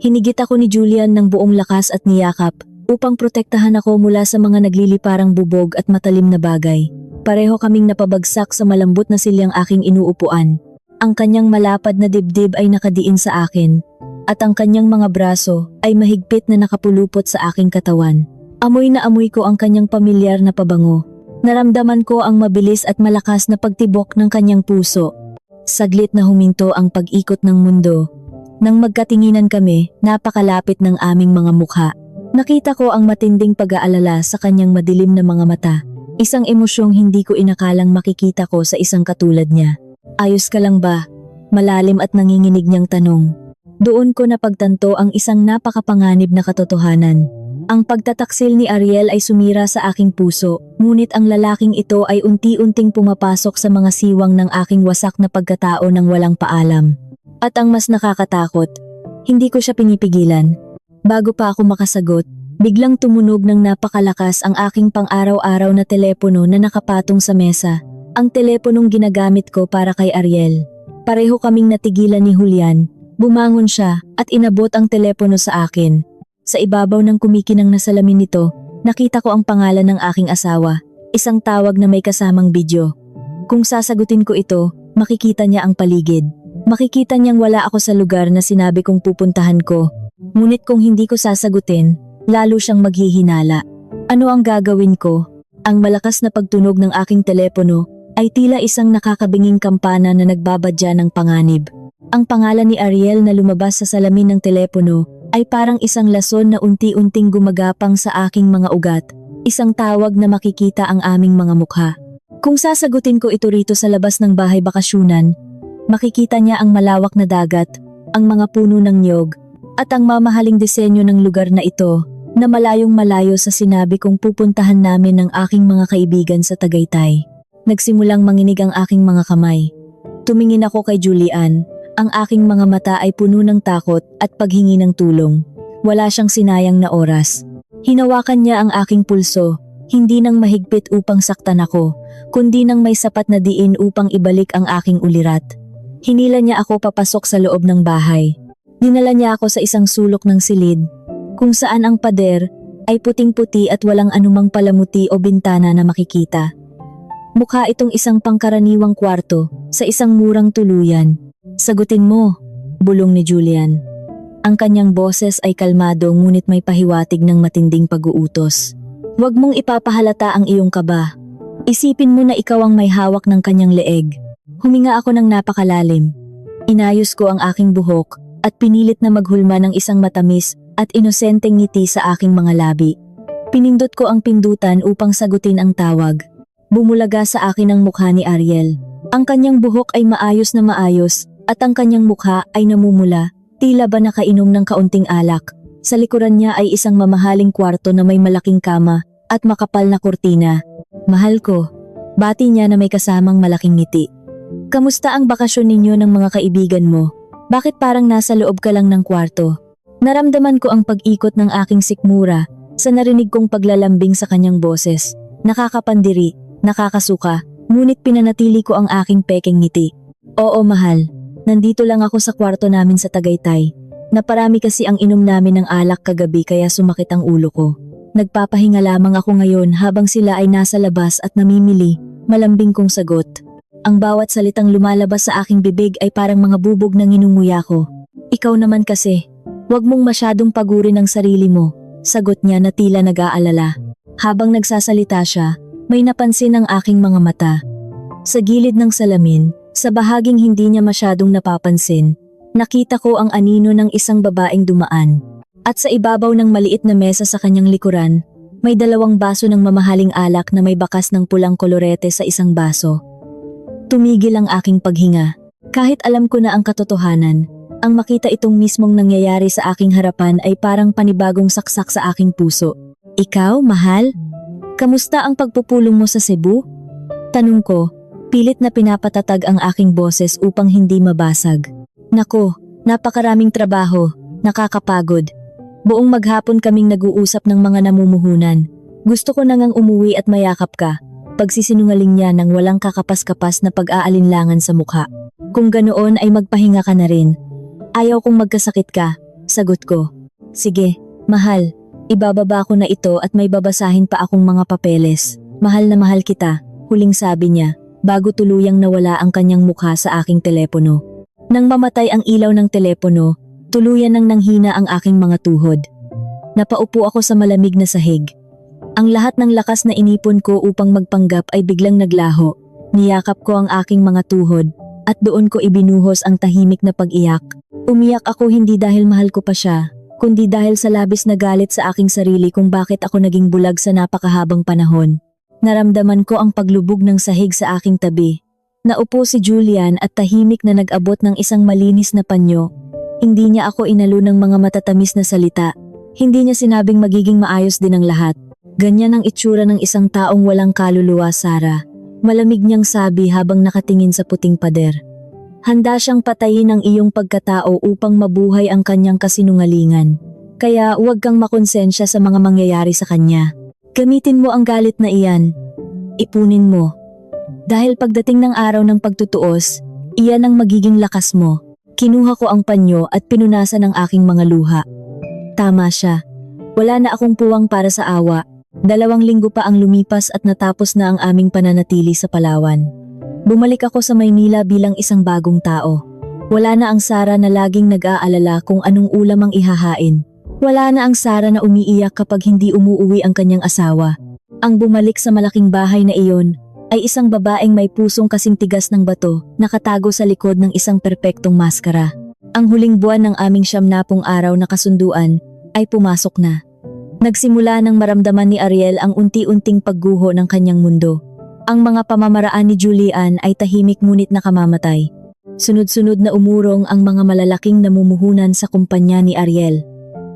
Hinigit ako ni Julian ng buong lakas at niyakap upang protektahan ako mula sa mga nagliliparang bubog at matalim na bagay. Pareho kaming napabagsak sa malambot na silyang aking inuupuan. Ang kanyang malapad na dibdib ay nakadiin sa akin, at ang kanyang mga braso ay mahigpit na nakapulupot sa aking katawan. Amoy na amoy ko ang kanyang pamilyar na pabango. Naramdaman ko ang mabilis at malakas na pagtibok ng kanyang puso. Saglit na huminto ang pag-ikot ng mundo. Nang magkatinginan kami, napakalapit ng aming mga mukha. Nakita ko ang matinding pag-aalala sa kanyang madilim na mga mata. Isang emosyong hindi ko inakalang makikita ko sa isang katulad niya. Ayos ka lang ba? Malalim at nanginginig niyang tanong. Doon ko napagtanto ang isang napakapanganib na katotohanan. Ang pagtataksil ni Ariel ay sumira sa aking puso, ngunit ang lalaking ito ay unti-unting pumapasok sa mga siwang ng aking wasak na pagkatao ng walang paalam. At ang mas nakakatakot, hindi ko siya pinipigilan. Bago pa ako makasagot, biglang tumunog ng napakalakas ang aking pang-araw-araw na telepono na nakapatong sa mesa. Ang teleponong ginagamit ko para kay Ariel. Pareho kaming natigilan ni Julian. Bumangon siya at inabot ang telepono sa akin. Sa ibabaw ng kumikinang na salamin nito, nakita ko ang pangalan ng aking asawa, isang tawag na may kasamang video. Kung sasagutin ko ito, makikita niya ang paligid. Makikita niyang wala ako sa lugar na sinabi kong pupuntahan ko. Ngunit kung hindi ko sasagutin, lalo siyang maghihinala. Ano ang gagawin ko? Ang malakas na pagtunog ng aking telepono ay tila isang nakakabinging kampana na nagbabadya ng panganib. Ang pangalan ni Ariel na lumabas sa salamin ng telepono ay parang isang lason na unti-unting gumagapang sa aking mga ugat, isang tawag na makikita ang aming mga mukha. Kung sasagutin ko ito rito sa labas ng bahay bakasyunan, makikita niya ang malawak na dagat, ang mga puno ng niyog, at ang mamahaling disenyo ng lugar na ito na malayong malayo sa sinabi kong pupuntahan namin ng aking mga kaibigan sa Tagaytay. Nagsimulang manginig ang aking mga kamay. Tumingin ako kay Julian, ang aking mga mata ay puno ng takot at paghingi ng tulong. Wala siyang sinayang na oras. Hinawakan niya ang aking pulso, hindi nang mahigpit upang saktan ako, kundi nang may sapat na diin upang ibalik ang aking ulirat. Hinila niya ako papasok sa loob ng bahay. Dinala niya ako sa isang sulok ng silid, kung saan ang pader ay puting-puti at walang anumang palamuti o bintana na makikita. Mukha itong isang pangkaraniwang kwarto sa isang murang tuluyan. Sagutin mo, bulong ni Julian. Ang kanyang boses ay kalmado ngunit may pahiwatig ng matinding pag-uutos. Huwag mong ipapahalata ang iyong kaba. Isipin mo na ikaw ang may hawak ng kanyang leeg. Huminga ako ng napakalalim. Inayos ko ang aking buhok at pinilit na maghulma ng isang matamis at inosenteng ngiti sa aking mga labi. Pinindot ko ang pindutan upang sagutin ang tawag. Bumulaga sa akin ang mukha ni Ariel. Ang kanyang buhok ay maayos na maayos at ang kanyang mukha ay namumula, tila ba nakainom ng kaunting alak. Sa likuran niya ay isang mamahaling kwarto na may malaking kama at makapal na kurtina. Mahal ko, bati niya na may kasamang malaking ngiti. Kamusta ang bakasyon ninyo ng mga kaibigan mo? Bakit parang nasa loob ka lang ng kwarto? Naramdaman ko ang pag-ikot ng aking sikmura sa narinig kong paglalambing sa kanyang boses. Nakakapandiri, nakakasuka, ngunit pinanatili ko ang aking pekeng ngiti. Oo mahal, nandito lang ako sa kwarto namin sa Tagaytay. Naparami kasi ang inom namin ng alak kagabi kaya sumakit ang ulo ko. Nagpapahinga lamang ako ngayon habang sila ay nasa labas at namimili, malambing kong sagot. Ang bawat salitang lumalabas sa aking bibig ay parang mga bubog na nginunguya ko. Ikaw naman kasi. Huwag mong masyadong pagurin ang sarili mo, sagot niya na tila nag-aalala. Habang nagsasalita siya, may napansin ang aking mga mata. Sa gilid ng salamin, sa bahaging hindi niya masyadong napapansin, nakita ko ang anino ng isang babaeng dumaan. At sa ibabaw ng maliit na mesa sa kanyang likuran, may 2 baso ng mamahaling alak na may bakas ng pulang kolorete sa isang baso. Tumigil ang aking paghinga. Kahit alam ko na ang katotohanan, ang makita itong mismong nangyayari sa aking harapan ay parang panibagong saksak sa aking puso. Ikaw, mahal? Kamusta ang pagpupulong mo sa Cebu? Tanong ko, pilit na pinapatatag ang aking boses upang hindi mabasag. Nako, napakaraming trabaho, nakakapagod. Buong maghapon kaming nag-uusap ng mga namumuhunan. Gusto ko nang umuwi at mayakap ka. Pagsisinungaling niya ng walang kakapas-kapas na pag-aalinlangan sa mukha. Kung ganoon ay magpahinga ka na rin. Ayaw kong magkasakit ka, sagot ko. Sige, mahal, ibababa ko na ito at may babasahin pa akong mga papeles. Mahal na mahal kita, huling sabi niya, bago tuluyang nawala ang kanyang mukha sa aking telepono. Nang mamatay ang ilaw ng telepono, tuluyan nang nanghina ang aking mga tuhod. Napaupo ako sa malamig na sahig. Ang lahat ng lakas na inipon ko upang magpanggap ay biglang naglaho. Niyakap ko ang aking mga tuhod at doon ko ibinuhos ang tahimik na pag-iyak. Umiyak ako hindi dahil mahal ko pa siya, kundi dahil sa labis na galit sa aking sarili kung bakit ako naging bulag sa napakahabang panahon. Naramdaman ko ang paglubog ng sahig sa aking tabi. Naupo si Julian at tahimik na nag-abot ng isang malinis na panyo. Hindi niya ako inalo ng mga matatamis na salita. Hindi niya sinabing magiging maayos din ang lahat. Ganyan ang itsura ng isang taong walang kaluluwa, Sarah. Malamig niyang sabi habang nakatingin sa puting pader. Handa siyang patayin ang iyong pagkatao upang mabuhay ang kanyang kasinungalingan. Kaya huwag kang makonsensya sa mga mangyayari sa kanya. Gamitin mo ang galit na iyan. Ipunin mo. Dahil pagdating ng araw ng pagtutuos, iyan ang magiging lakas mo. Kinuha ko ang panyo at pinunasan ang aking mga luha. Tama siya. Wala na akong puwang para sa awa. 2 linggo pa ang lumipas at natapos na ang aming pananatili sa Palawan. Bumalik ako sa Maynila bilang isang bagong tao. Wala na ang Sara na laging nag-aalala kung anong ulam ang ihahain. Wala na ang Sara na umiiyak kapag hindi umuuwi ang kanyang asawa. Ang bumalik sa malaking bahay na iyon ay isang babaeng may pusong kasing tigas ng bato, nakatago sa likod ng isang perpektong maskara. Ang huling buwan ng aming 70 araw na kasunduan ay pumasok na. Nagsimula nang maramdaman ni Ariel ang unti-unting pagguho ng kanyang mundo. Ang mga pamamaraan ni Julian ay tahimik ngunit nakamamatay. Sunod-sunod na umurong ang mga malalaking namumuhunan sa kumpanya ni Ariel.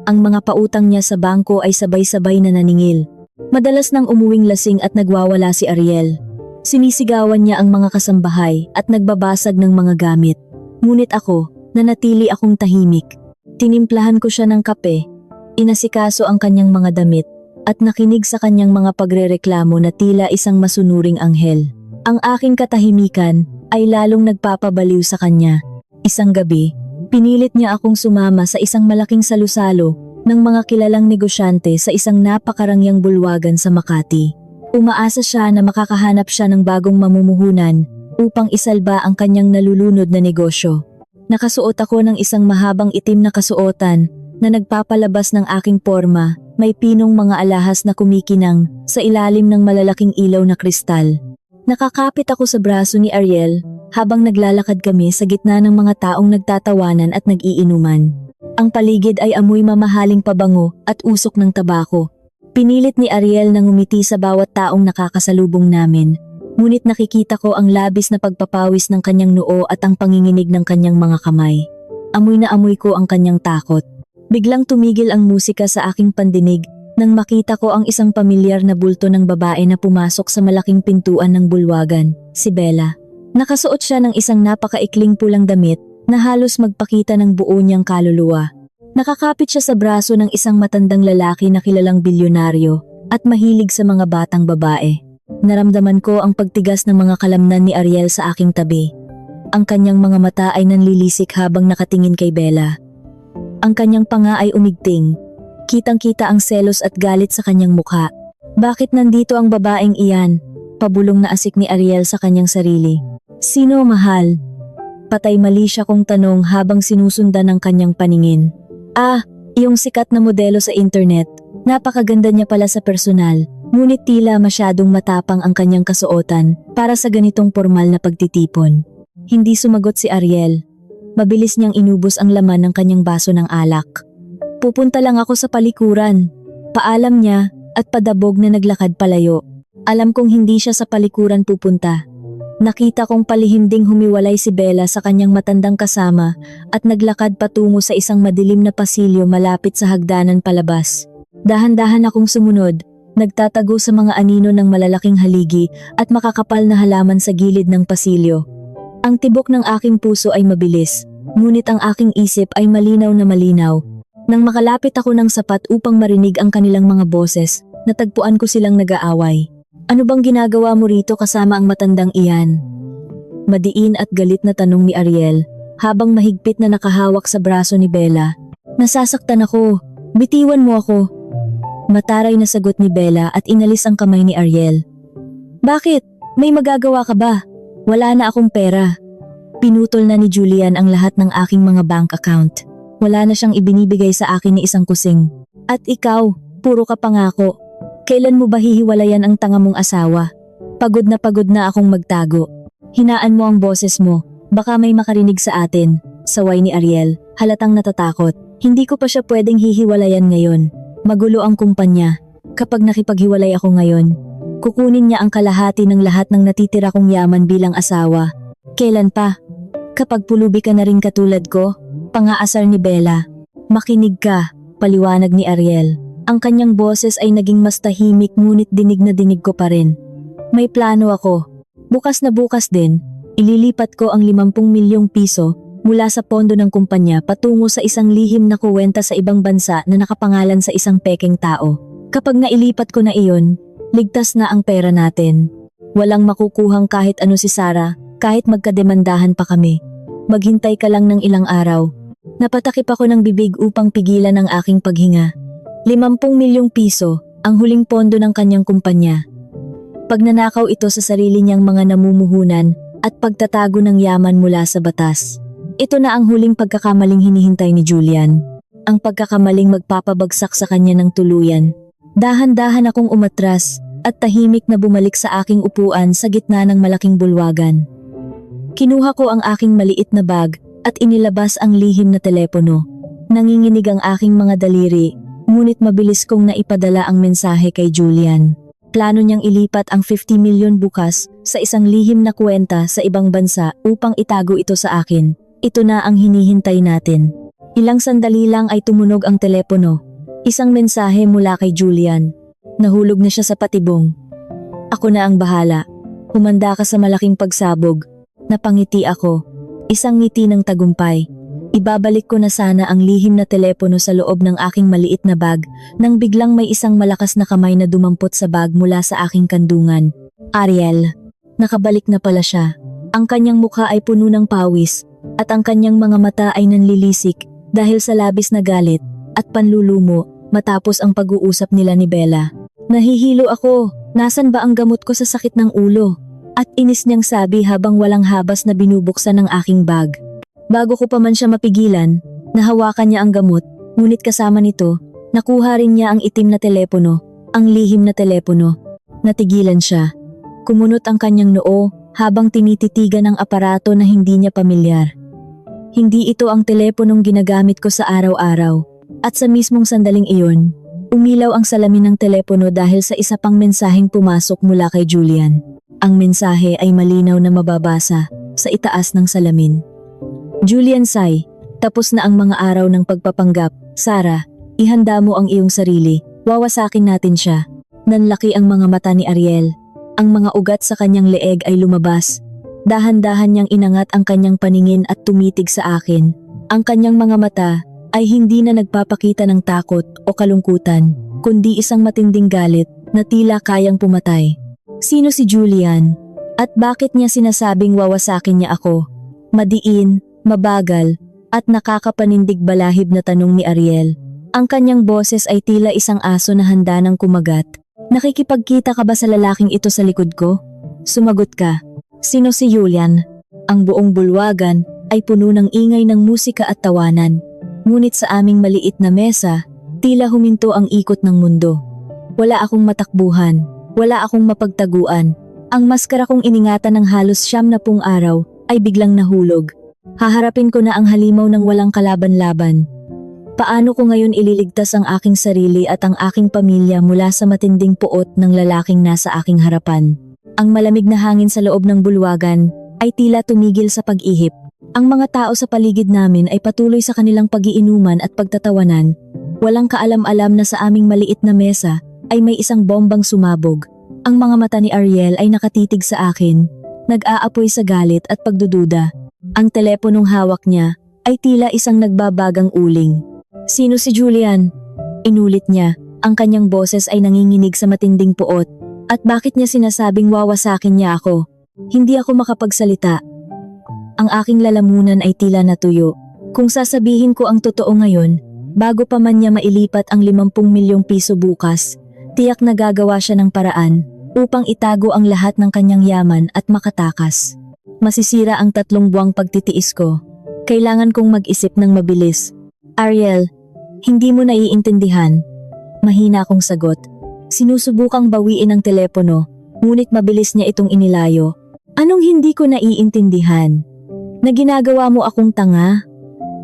Ang mga pautang niya sa bangko ay sabay-sabay na naningil. Madalas nang umuwing lasing at nagwawala si Ariel. Sinisigawan niya ang mga kasambahay at nagbabasag ng mga gamit. Ngunit ako, nanatili akong tahimik. Tinimplahan ko siya ng kape, inasikaso ang kanyang mga damit, at nakinig sa kanyang mga pagrereklamo na tila isang masunuring anghel. Ang aking katahimikan ay lalong nagpapabaliw sa kanya. Isang gabi, pinilit niya akong sumama sa isang malaking salusalo ng mga kilalang negosyante sa isang napakarangyang bulwagan sa Makati. Umaasa siya na makakahanap siya ng bagong mamumuhunan upang isalba ang kanyang nalulunod na negosyo. Nakasuot ako ng isang mahabang itim na kasuotan na nagpapalabas ng aking porma, may pinong mga alahas na kumikinang sa ilalim ng malalaking ilaw na kristal. Nakakapit ako sa braso ni Ariel habang naglalakad kami sa gitna ng mga taong nagtatawanan at nag-iinuman. Ang paligid ay amoy mamahaling pabango at usok ng tabako. Pinilit ni Ariel na ngumiti sa bawat taong nakakasalubong namin, ngunit nakikita ko ang labis na pagpapawis ng kanyang noo at ang panginginig ng kanyang mga kamay. Amoy na amoy ko ang kanyang takot. Biglang tumigil ang musika sa aking pandinig nang makita ko ang isang pamilyar na bulto ng babae na pumasok sa malaking pintuan ng bulwagan, si Bella. Nakasuot siya ng isang napakaikling pulang damit na halos magpakita ng buo niyang kaluluwa. Nakakapit siya sa braso ng isang matandang lalaki na kilalang bilyonaryo at mahilig sa mga batang babae. Naramdaman ko ang pagtigas ng mga kalamnan ni Ariel sa aking tabi. Ang kanyang mga mata ay nanlilisik habang nakatingin kay Bella. Ang kanyang panga ay umigting. Kitang-kita ang selos at galit sa kanyang mukha. Bakit nandito ang babaeng iyan? Pabulong na asik ni Ariel sa kanyang sarili. Sino, mahal? Patay mali siya kong tanong habang sinusundan ng kanyang paningin. Iyong sikat na modelo sa internet. Napakaganda niya pala sa personal. Ngunit tila masyadong matapang ang kanyang kasuotan para sa ganitong formal na pagtitipon. Hindi sumagot si Ariel. Mabilis niyang inubos ang laman ng kanyang baso ng alak. Pupunta lang ako sa palikuran. Paalam niya at padabog na naglakad palayo. Alam kong hindi siya sa palikuran pupunta. Nakita kong palihim ding humiwalay si Bella sa kanyang matandang kasama at naglakad patungo sa isang madilim na pasilyo malapit sa hagdanan palabas. Dahan-dahan akong sumunod, nagtatago sa mga anino ng malalaking haligi at makakapal na halaman sa gilid ng pasilyo. Ang tibok ng aking puso ay mabilis, ngunit ang aking isip ay malinaw na malinaw. Nang makalapit ako ng sapat upang marinig ang kanilang mga boses, natagpuan ko silang nag-aaway. Ano bang ginagawa mo rito kasama ang matandang iyan? Madiin at galit na tanong ni Ariel, habang mahigpit na nakahawak sa braso ni Bella. Nasasaktan ako, bitiwan mo ako. Mataray na sagot ni Bella at inalis ang kamay ni Ariel. Bakit? May magagawa ka ba? Wala na akong pera. Pinutol na ni Julian ang lahat ng aking mga bank account. Wala na siyang ibinibigay sa akin ni isang kusing. At ikaw, puro ka pangako. Kailan mo ba hihiwalayan ang tanga mong asawa? Pagod na akong magtago. Hinaan mo ang boses mo, baka may makarinig sa atin. Saway ni Ariel, halatang natatakot. Hindi ko pa siya pwedeng hihiwalayan ngayon. Magulo ang kumpanya. Kapag nakipaghiwalay ako ngayon, kukunin niya ang kalahati ng lahat ng natitira kong yaman bilang asawa. Kailan pa? Kapag pulubi ka na rin katulad ko? Pangaasar ni Bella. Makinig ka, paliwanag ni Ariel. Ang kanyang boses ay naging mas tahimik ngunit dinig na dinig ko pa rin. May plano ako. Bukas na bukas din, ililipat ko ang 50 milyong piso mula sa pondo ng kumpanya patungo sa isang lihim na kuwenta sa ibang bansa na nakapangalan sa isang pekeng tao. Kapag nailipat ko na iyon, ligtas na ang pera natin. Walang makukuhang kahit ano si Sara, kahit magkademandahan pa kami. Maghintay ka lang ng ilang araw. Napatakip ako ng bibig upang pigilan ang aking paghinga. 50 milyong piso, ang huling pondo ng kanyang kumpanya. Pagnanakaw ito sa sarili niyang mga namumuhunan at pagtatago ng yaman mula sa batas. Ito na ang huling pagkakamaling hinihintay ni Julian. Ang pagkakamaling magpapabagsak sa kanya ng tuluyan. Dahan-dahan akong umatras at tahimik na bumalik sa aking upuan sa gitna ng malaking bulwagan. Kinuha ko ang aking maliit na bag at inilabas ang lihim na telepono. Nanginginig ang aking mga daliri, ngunit mabilis kong naipadala ang mensahe kay Julian. Plano niyang ilipat ang 50 milyon bukas sa isang lihim na kwenta sa ibang bansa upang itago ito sa akin. Ito na ang hinihintay natin. Ilang sandali lang ay tumunog ang telepono. Isang mensahe mula kay Julian. Nahulog na siya sa patibong. Ako na ang bahala. Humanda ka sa malaking pagsabog. Napangiti ako. Isang ngiti ng tagumpay. Ibabalik ko na sana ang lihim na telepono sa loob ng aking maliit na bag nang biglang may isang malakas na kamay na dumampot sa bag mula sa aking kandungan. Ariel. Nakabalik na pala siya. Ang kanyang mukha ay puno ng pawis at ang kanyang mga mata ay nanlilisik dahil sa labis na galit at panlulumo matapos ang pag-uusap nila ni Bella. Nahihilo ako. Nasan ba ang gamot ko sa sakit ng ulo? At inis niyang sabi habang walang habas na binubuksan ng aking bag. Bago ko pa man siya mapigilan, nahawakan niya ang gamot, ngunit kasama nito, nakuha rin niya ang itim na telepono, ang lihim na telepono. Natigilan siya. Kumunot ang kanyang noo habang tinititigan ang aparato na hindi niya pamilyar. Hindi ito ang teleponong ginagamit ko sa araw-araw. At sa mismong sandaling iyon, umilaw ang salamin ng telepono dahil sa isa pang mensaheng pumasok mula kay Julian. Ang mensahe ay malinaw na mababasa sa itaas ng salamin. Julian Sai, tapos na ang mga araw ng pagpapanggap. Sarah, ihanda mo ang iyong sarili. Wawasakin natin siya. Nanlaki ang mga mata ni Ariel. Ang mga ugat sa kanyang leeg ay lumabas. Dahan-dahan niyang inangat ang kanyang paningin at tumitig sa akin. Ang kanyang mga mata ay hindi na nagpapakita ng takot o kalungkutan, kundi isang matinding galit na tila kayang pumatay. Sino si Julian? At bakit niya sinasabing wawasakin niya ako? Madiin, mabagal, at nakakapanindig balahib na tanong ni Ariel. Ang kanyang boses ay tila isang aso na handa ng kumagat. Nakikipagkita ka ba sa lalaking ito sa likod ko? Sumagot ka. Sino si Julian? Ang buong bulwagan ay puno ng ingay ng musika at tawanan. Ngunit sa aming maliit na mesa, tila huminto ang ikot ng mundo. Wala akong matakbuhan, wala akong mapagtaguan. Ang maskara kong iningatan ng halos 70 araw ay biglang nahulog. Haharapin ko na ang halimaw ng walang kalaban-laban. Paano ko ngayon ililigtas ang aking sarili at ang aking pamilya mula sa matinding puot ng lalaking nasa aking harapan? Ang malamig na hangin sa loob ng bulwagan ay tila tumigil sa pag-ihip. Ang mga tao sa paligid namin ay patuloy sa kanilang pag-iinuman at pagtatawanan. Walang kaalam-alam na sa aming maliit na mesa ay may isang bombang sumabog. Ang mga mata ni Ariel ay nakatitig sa akin, nag-aapoy sa galit at pagdududa. Ang teleponong hawak niya ay tila isang nagbabagang uling. Sino si Julian? Inulit niya, ang kanyang boses ay nanginginig sa matinding puot. At bakit niya sinasabing wawasakin niya ako? Hindi ako makapagsalita. Ang aking lalamunan ay tila natuyo. Kung sasabihin ko ang totoo ngayon, bago pa man niya mailipat ang 50 milyong piso bukas, tiyak na gagawa siya ng paraan upang itago ang lahat ng kanyang yaman at makatakas. Masisira ang 3 buwang pagtitiis ko. Kailangan kong mag-isip ng mabilis. Ariel, hindi mo naiintindihan. Mahina akong sagot. Sinusubukang bawiin ang telepono, ngunit mabilis niya itong inilayo. Anong hindi ko naiintindihan? Na ginagawa mo akong tanga?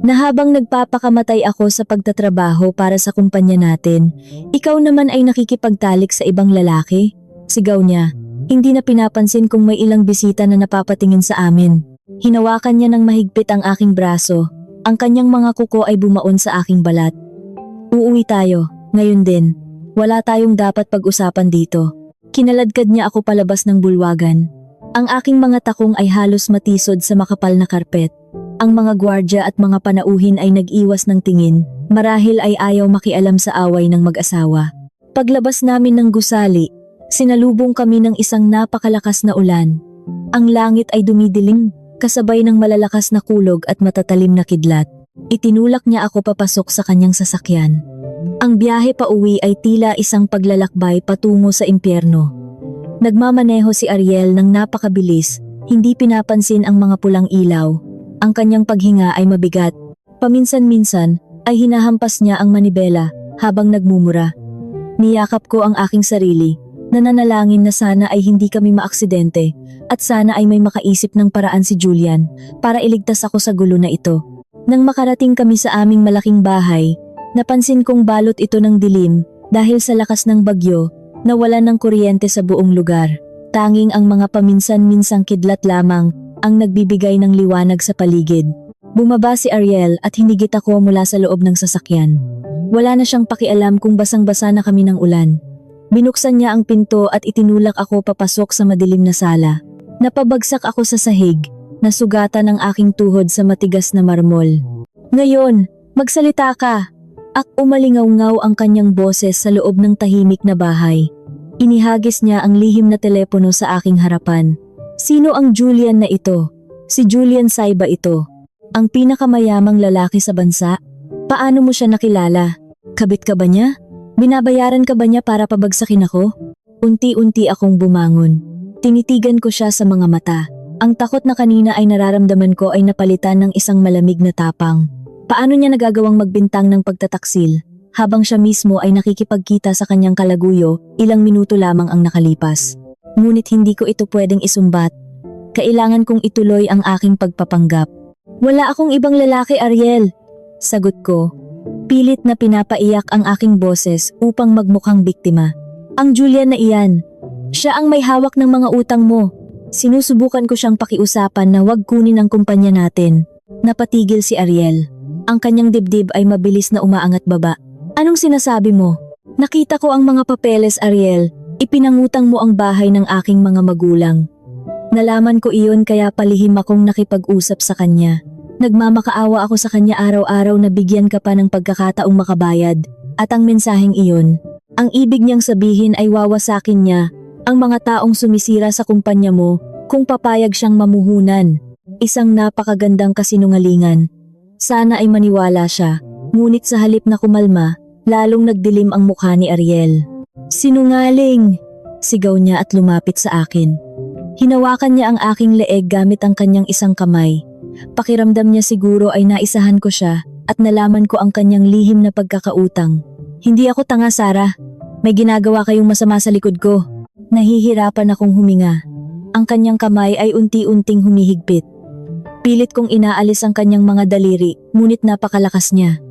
Na habang nagpapakamatay ako sa pagtatrabaho para sa kumpanya natin, ikaw naman ay nakikipagtalik sa ibang lalaki? Sigaw niya. Hindi na pinapansin kung may ilang bisita na napapatingin sa amin. Hinawakan niya ng mahigpit ang aking braso. Ang kanyang mga kuko ay bumaon sa aking balat. Uuwi tayo, ngayon din. Wala tayong dapat pag-usapan dito. Kinaladkad niya ako palabas ng bulwagan. Ang aking mga takong ay halos matisod sa makapal na karpet. Ang mga gwardya at mga panauhin ay nag-iwas ng tingin, marahil ay ayaw makialam sa away ng mag-asawa. Paglabas namin ng gusali, sinalubong kami ng isang napakalakas na ulan. Ang langit ay dumidilim, kasabay ng malalakas na kulog at matatalim na kidlat. Itinulak niya ako papasok sa kanyang sasakyan. Ang biyahe pa uwi ay tila isang paglalakbay patungo sa impyerno. Nagmamaneho si Ariel ng napakabilis, hindi pinapansin ang mga pulang ilaw, Ang kanyang paghinga ay mabigat. Paminsan-minsan ay hinahampas niya ang manibela habang nagmumura. Niyakap ko ang aking sarili, nananalangin na sana ay hindi kami maaksidente at sana ay may makaisip ng paraan si Julian para iligtas ako sa gulo na ito. Nang makarating kami sa aming malaking bahay, napansin kong balot ito ng dilim dahil sa lakas ng bagyo na wala ng kuryente sa buong lugar. Tanging ang mga paminsan-minsang kidlat lamang ang nagbibigay ng liwanag sa paligid. Bumaba si Ariel at hinigit ako mula sa loob ng sasakyan. Wala na siyang pakialam kung basang-basa na kami ng ulan. Binuksan niya ang pinto at itinulak ako papasok sa madilim na sala. Napabagsak ako sa sahig, nasugatan ang aking tuhod sa matigas na marmol. "Ngayon, magsalita ka!" Umalingaw-ngaw ang kanyang boses sa loob ng tahimik na bahay. Inihagis niya ang lihim na telepono sa aking harapan. Sino ang Julian na ito? Si Julian Saiba ito. Ang pinakamayamang lalaki sa bansa? Paano mo siya nakilala? Kabit ka ba niya? Binabayaran ka ba niya para pabagsakin ako? Unti-unti akong bumangon. Tinitigan ko siya sa mga mata. Ang takot na kanina ay nararamdaman ko ay napalitan ng isang malamig na tapang. Paano niya nagagawang magbintang ng pagtataksil habang siya mismo ay nakikipagkita sa kanyang kalaguyo, ilang minuto lamang ang nakalipas. Ngunit hindi ko ito pwedeng isumbat. Kailangan kong ituloy ang aking pagpapanggap. "Wala akong ibang lalaki, Ariel," sagot ko. Pilit na pinapaiyak ang aking boses upang magmukhang biktima. "Ang Julian na iyan. Siya ang may hawak ng mga utang mo." Sinusubukan ko siyang pakiusapan na wag kunin ang kumpanya natin. Napatigil si Ariel. Ang kanyang dibdib ay mabilis na umaangat baba. "Anong sinasabi mo? Nakita ko ang mga papeles, Ariel. Ipinangutang mo ang bahay ng aking mga magulang." Nalaman ko iyon kaya palihim akong nakipag-usap sa kanya. Nagmamakaawa ako sa kanya araw-araw na bigyan ka pa ng pagkakataong makabayad. At ang mensaheng iyon, ang ibig niyang sabihin ay wawasakin niya ang mga taong sumisira sa kumpanya mo kung papayag siyang mamuhunan. Isang napakagandang kasinungalingan. Sana ay maniwala siya, ngunit sa halip na kumalma, lalong nagdilim ang mukha ni Ariel. "Sinungaling!" sigaw niya at lumapit sa akin. Hinawakan niya ang aking leeg gamit ang kanyang isang kamay. Pakiramdam niya siguro ay naisahan ko siya at nalaman ko ang kanyang lihim na pagkakautang. "Hindi ako tanga, Sarah. May ginagawa kayong masama sa likod ko." Nahihirapan akong huminga. Ang kanyang kamay ay unti-unting humihigpit. Pilit kong inaalis ang kanyang mga daliri, ngunit napakalakas niya.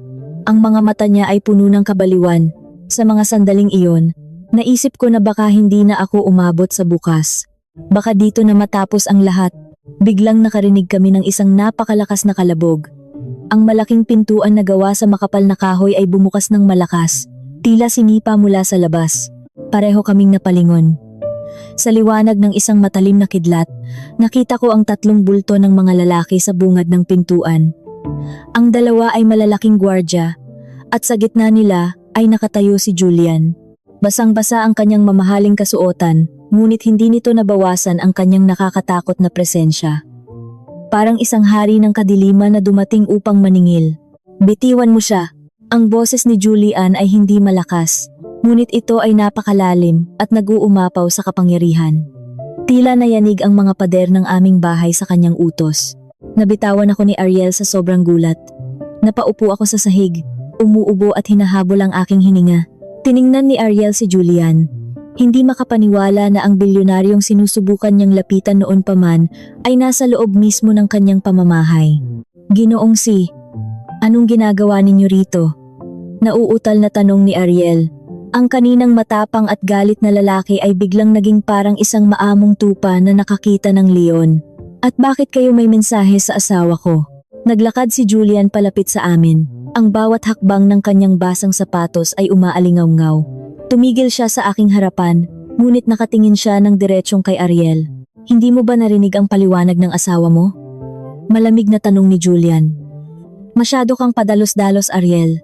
Ang mga mata niya ay puno ng kabaliwan. Sa mga sandaling iyon, naisip ko na baka hindi na ako umabot sa bukas. Baka dito na matapos ang lahat. Biglang nakarinig kami ng isang napakalakas na kalabog. Ang malaking pintuan na gawa sa makapal na kahoy ay bumukas ng malakas. Tila sinipa mula sa labas. Pareho kaming napalingon. Sa liwanag ng isang matalim na kidlat, nakita ko ang 3 bulto ng mga lalaki sa bungad ng pintuan. Ang dalawa ay malalaking gwardya, at sa gitna nila ay nakatayo si Julian. Basang-basa ang kanyang mamahaling kasuotan, ngunit hindi nito nabawasan ang kanyang nakakatakot na presensya. Parang isang hari ng kadiliman na dumating upang maningil. "Bitiwan mo siya." Ang boses ni Julian ay hindi malakas, ngunit ito ay napakalalim at nag-uumapaw sa kapangyarihan. Tila nayanig ang mga pader ng aming bahay sa kanyang utos. Nabitawan ako ni Ariel sa sobrang gulat. Napaupo ako sa sahig, umuubo at hinahabol ang aking hininga. Tiningnan ni Ariel si Julian. Hindi makapaniwala na ang bilyonaryong sinusubukan niyang lapitan noon pa man ay nasa loob mismo ng kanyang pamamahay. "Ginoong Si, anong ginagawa ninyo rito?" Nauutal na tanong ni Ariel. Ang kaninang matapang at galit na lalaki ay biglang naging parang isang maamong tupa na nakakita ng leon. "At bakit kayo may mensahe sa asawa ko?" Naglakad si Julian palapit sa amin. Ang bawat hakbang ng kanyang basang sapatos ay umaalingaw-ngaw. Tumigil siya sa aking harapan, ngunit nakatingin siya ng diretsong kay Ariel. "Hindi mo ba narinig ang paliwanag ng asawa mo?" Malamig na tanong ni Julian. "Masyado kang padalos-dalos, Ariel.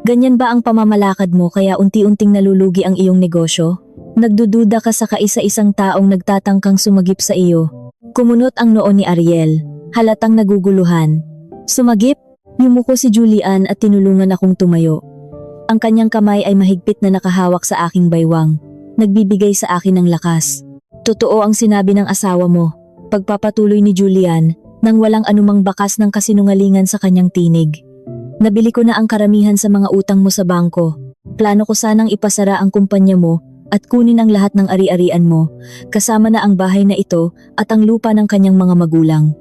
Ganyan ba ang pamamalakad mo kaya unti-unting nalulugi ang iyong negosyo? Nagdududa ka sa kaisa-isang taong nagtatangkang sumagip sa iyo." Kumunot ang noo ni Ariel, halatang naguguluhan. "Sumagip?" Yumuko si Julian at tinulungan akong tumayo. Ang kanyang kamay ay mahigpit na nakahawak sa aking baywang, nagbibigay sa akin ng lakas. "Totoo ang sinabi ng asawa mo." Pagpapatuloy ni Julian, nang walang anumang bakas ng kasinungalingan sa kanyang tinig. Nabili ko na ang karamihan sa mga utang mo sa bangko. Plano ko sanang ipasara ang kumpanya mo at kunin ang lahat ng ari-arian mo, kasama na ang bahay na ito at ang lupa ng kanyang mga magulang.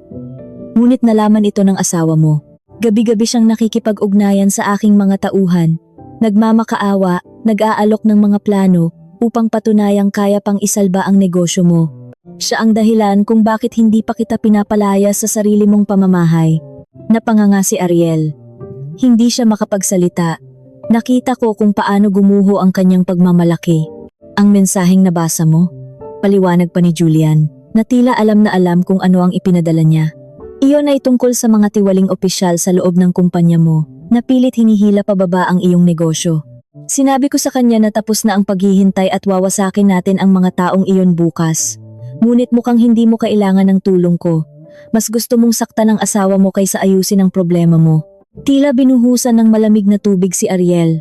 Ngunit nalaman ito ng asawa mo. Gabi-gabi siyang nakikipag-ugnayan sa aking mga tauhan. Nagmamakaawa, nag-aalok ng mga plano upang patunayang kaya pang isalba ang negosyo mo. Siya ang dahilan kung bakit hindi pa kita pinapalaya sa sarili mong pamamahay. Napanganga si Ariel. Hindi siya makapagsalita. Nakita ko kung paano gumuho ang kanyang pagmamalaki. Ang mensaheng nabasa mo? Paliwanag pa ni Julian, na tila alam na alam kung ano ang ipinadala niya. Iyon ay tungkol sa mga tiwaling opisyal sa loob ng kumpanya mo, na pilit hinihila pababa ang iyong negosyo. Sinabi ko sa kanya na tapos na ang paghihintay at wawasakin natin ang mga taong iyon bukas. Ngunit mukhang hindi mo kailangan ng tulong ko. Mas gusto mong saktan ang asawa mo kaysa ayusin ang problema mo. Tila binuhusan ng malamig na tubig si Ariel.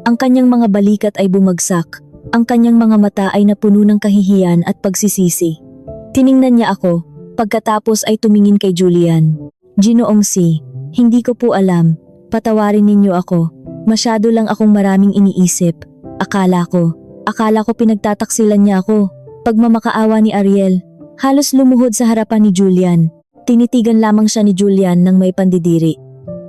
Ang kanyang mga balikat ay bumagsak. Ang kanyang mga mata ay napuno ng kahihiyan at pagsisisi. Tiningnan niya ako, pagkatapos ay tumingin kay Julian. Ginoong si, hindi ko po alam. Patawarin ninyo ako. Masyado lang akong maraming iniisip. Akala ko pinagtataksilan niya ako. Pagmamakaawa ni Ariel, halos lumuhod sa harapan ni Julian. Tinitigan lamang siya ni Julian nang may pandidiri.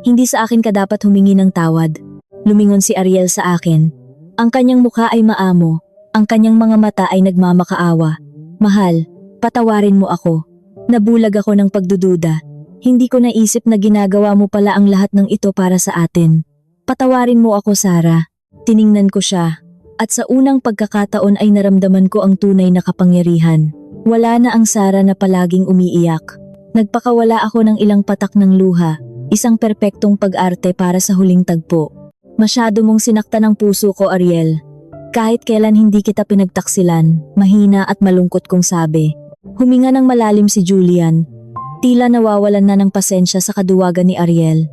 Hindi sa akin ka dapat humingi ng tawad. Lumingon si Ariel sa akin. Ang kanyang mukha ay maamo. Ang kanyang mga mata ay nagmamakaawa. Mahal, patawarin mo ako. Nabulag ako ng pagdududa. Hindi ko naisip na ginagawa mo pala ang lahat ng ito para sa atin. Patawarin mo ako, Sarah. Tiningnan ko siya. At sa unang pagkakataon ay naramdaman ko ang tunay na kapangyarihan. Wala na ang Sarah na palaging umiiyak. Nagpakawala ako ng ilang patak ng luha. Isang perpektong pag-arte para sa huling tagpo. Masyado mong sinaktan ang puso ko, Ariel. Kahit kailan hindi kita pinagtaksilan, mahina at malungkot kong sabi. Huminga ng malalim si Julian. Tila nawawalan na ng pasensya sa kaduwagan ni Ariel.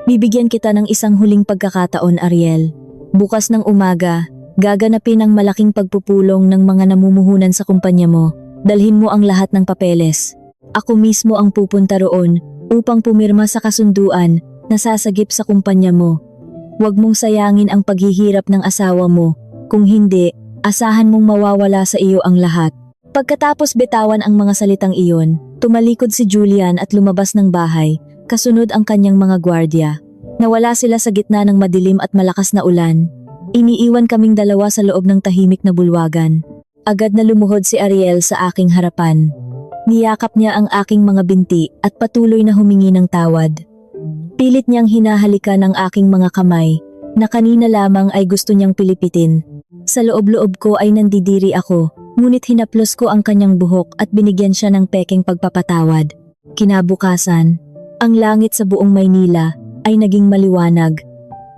Bibigyan kita ng isang huling pagkakataon, Ariel. Bukas ng umaga, gaganapin ang malaking pagpupulong ng mga namumuhunan sa kumpanya mo. Dalhin mo ang lahat ng papeles. Ako mismo ang pupunta roon upang pumirma sa kasunduan na sasagip sa kumpanya mo. Huwag mong sayangin ang paghihirap ng asawa mo. Kung hindi, asahan mong mawawala sa iyo ang lahat. Pagkatapos bitawan ang mga salitang iyon, tumalikod si Julian at lumabas ng bahay, kasunod ang kanyang mga gwardya. Nawala sila sa gitna ng madilim at malakas na ulan. Iniiwan kaming dalawa sa loob ng tahimik na bulwagan. Agad na lumuhod si Ariel sa aking harapan. Niyakap niya ang aking mga binti at patuloy na humingi ng tawad. Pilit niyang hinahalikan ang aking mga kamay, na kanina lamang ay gusto niyang pilipitin. Sa loob-loob ko ay nandidiri ako, ngunit hinaplos ko ang kanyang buhok at binigyan siya ng pekeng pagpapatawad. Kinabukasan, ang langit sa buong Maynila ay naging maliwanag.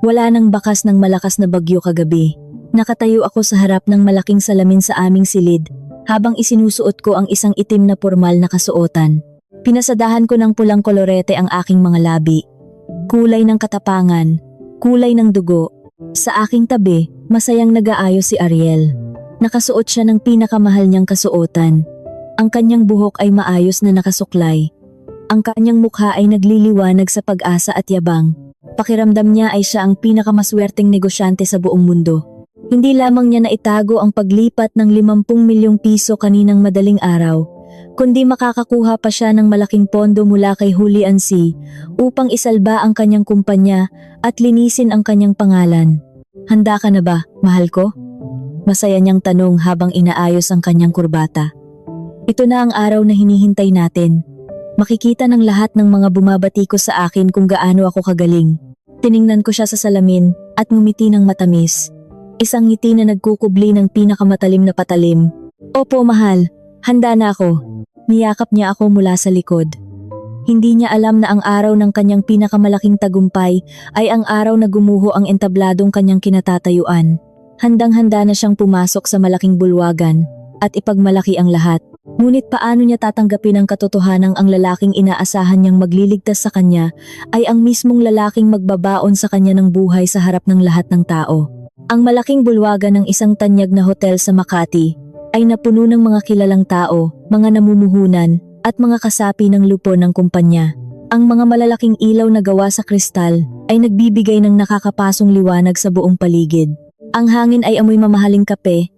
Wala nang bakas ng malakas na bagyo kagabi. Nakatayo ako sa harap ng malaking salamin sa aming silid, habang isinusuot ko ang isang itim na pormal na kasuotan. Pinasadahan ko ng pulang kolorete ang aking mga labi. Kulay ng katapangan, kulay ng dugo. Sa aking tabi, masayang nag-aayos si Ariel. Nakasuot siya ng pinakamahal niyang kasuotan. Ang kanyang buhok ay maayos na nakasuklay. Ang kanyang mukha ay nagliliwanag sa pag-asa at yabang. Pakiramdam niya ay siya ang pinakamaswerteng negosyante sa buong mundo. Hindi lamang niya naitago ang paglipat ng 50 milyong piso kaninang madaling araw, kundi makakakuha pa siya ng malaking pondo mula kay Julian C. upang isalba ang kanyang kumpanya at linisin ang kanyang pangalan. Handa ka na ba, mahal ko? Masaya niyang tanong habang inaayos ang kanyang kurbata. Ito na ang araw na hinihintay natin. Makikita ng lahat ng mga bumabati ko sa akin kung gaano ako kagaling. Tiningnan ko siya sa salamin at ngumiti ng matamis. Isang ngiti na nagkukubli ng pinakamatalim na patalim. Opo, mahal. Handa na ako. Niyakap niya ako mula sa likod. Hindi niya alam na ang araw ng kanyang pinakamalaking tagumpay ay ang araw na gumuho ang entabladong kanyang kinatatayuan. Handang-handa na siyang pumasok sa malaking bulwagan at ipagmalaki ang lahat. Ngunit paano niya tatanggapin ang katotohanang ang lalaking inaasahan niyang magliligtas sa kanya ay ang mismong lalaking magbabaon sa kanya ng buhay sa harap ng lahat ng tao. Ang malaking bulwagan ng isang tanyag na hotel sa Makati ay napuno ng mga kilalang tao, mga namumuhunan at mga kasapi ng lupon ng kumpanya. Ang mga malalaking ilaw na gawa sa kristal ay nagbibigay ng nakakapasong liwanag sa buong paligid. Ang hangin ay amoy mamahaling kape,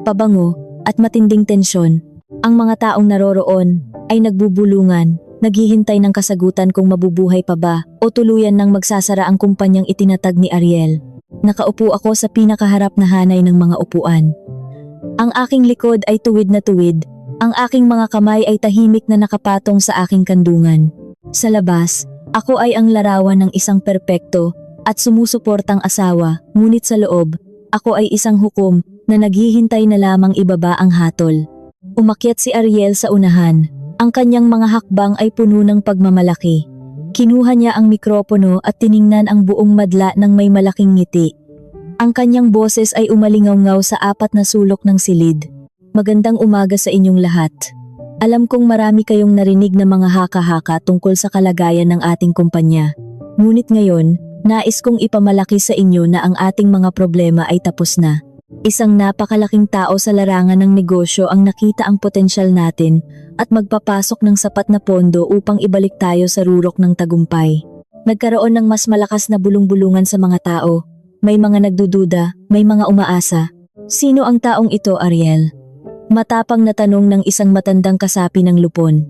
pabango, at matinding tensyon. Ang mga taong naroroon ay nagbubulungan, naghihintay ng kasagutan kung mabubuhay pa ba o tuluyan nang magsasara ang kumpanyang itinatag ni Ariel. Nakaupo ako sa pinakaharap na hanay ng mga upuan. Ang aking likod ay tuwid na tuwid, ang aking mga kamay ay tahimik na nakapatong sa aking kandungan. Sa labas, ako ay ang larawan ng isang perpekto at sumusuportang asawa, ngunit sa loob, ako ay isang hukom na naghihintay na lamang ibaba ang hatol. Umakyat si Ariel sa unahan. Ang kanyang mga hakbang ay puno ng pagmamalaki. Kinuha niya ang mikropono at tiningnan ang buong madla ng may malaking ngiti. Ang kanyang boses ay umalingaw-ngaw sa apat na sulok ng silid. Magandang umaga sa inyong lahat. Alam kong marami kayong narinig na mga haka-haka tungkol sa kalagayan ng ating kumpanya. Ngunit ngayon, nais kong ipamalaki sa inyo na ang ating mga problema ay tapos na. Isang napakalaking tao sa larangan ng negosyo ang nakita ang potensyal natin at magpapasok ng sapat na pondo upang ibalik tayo sa rurok ng tagumpay. Nagkaroon ng mas malakas na bulong-bulungan sa mga tao. May mga nagdududa, may mga umaasa. Sino ang taong ito, Ariel? Matapang na tanong ng isang matandang kasapi ng lupon.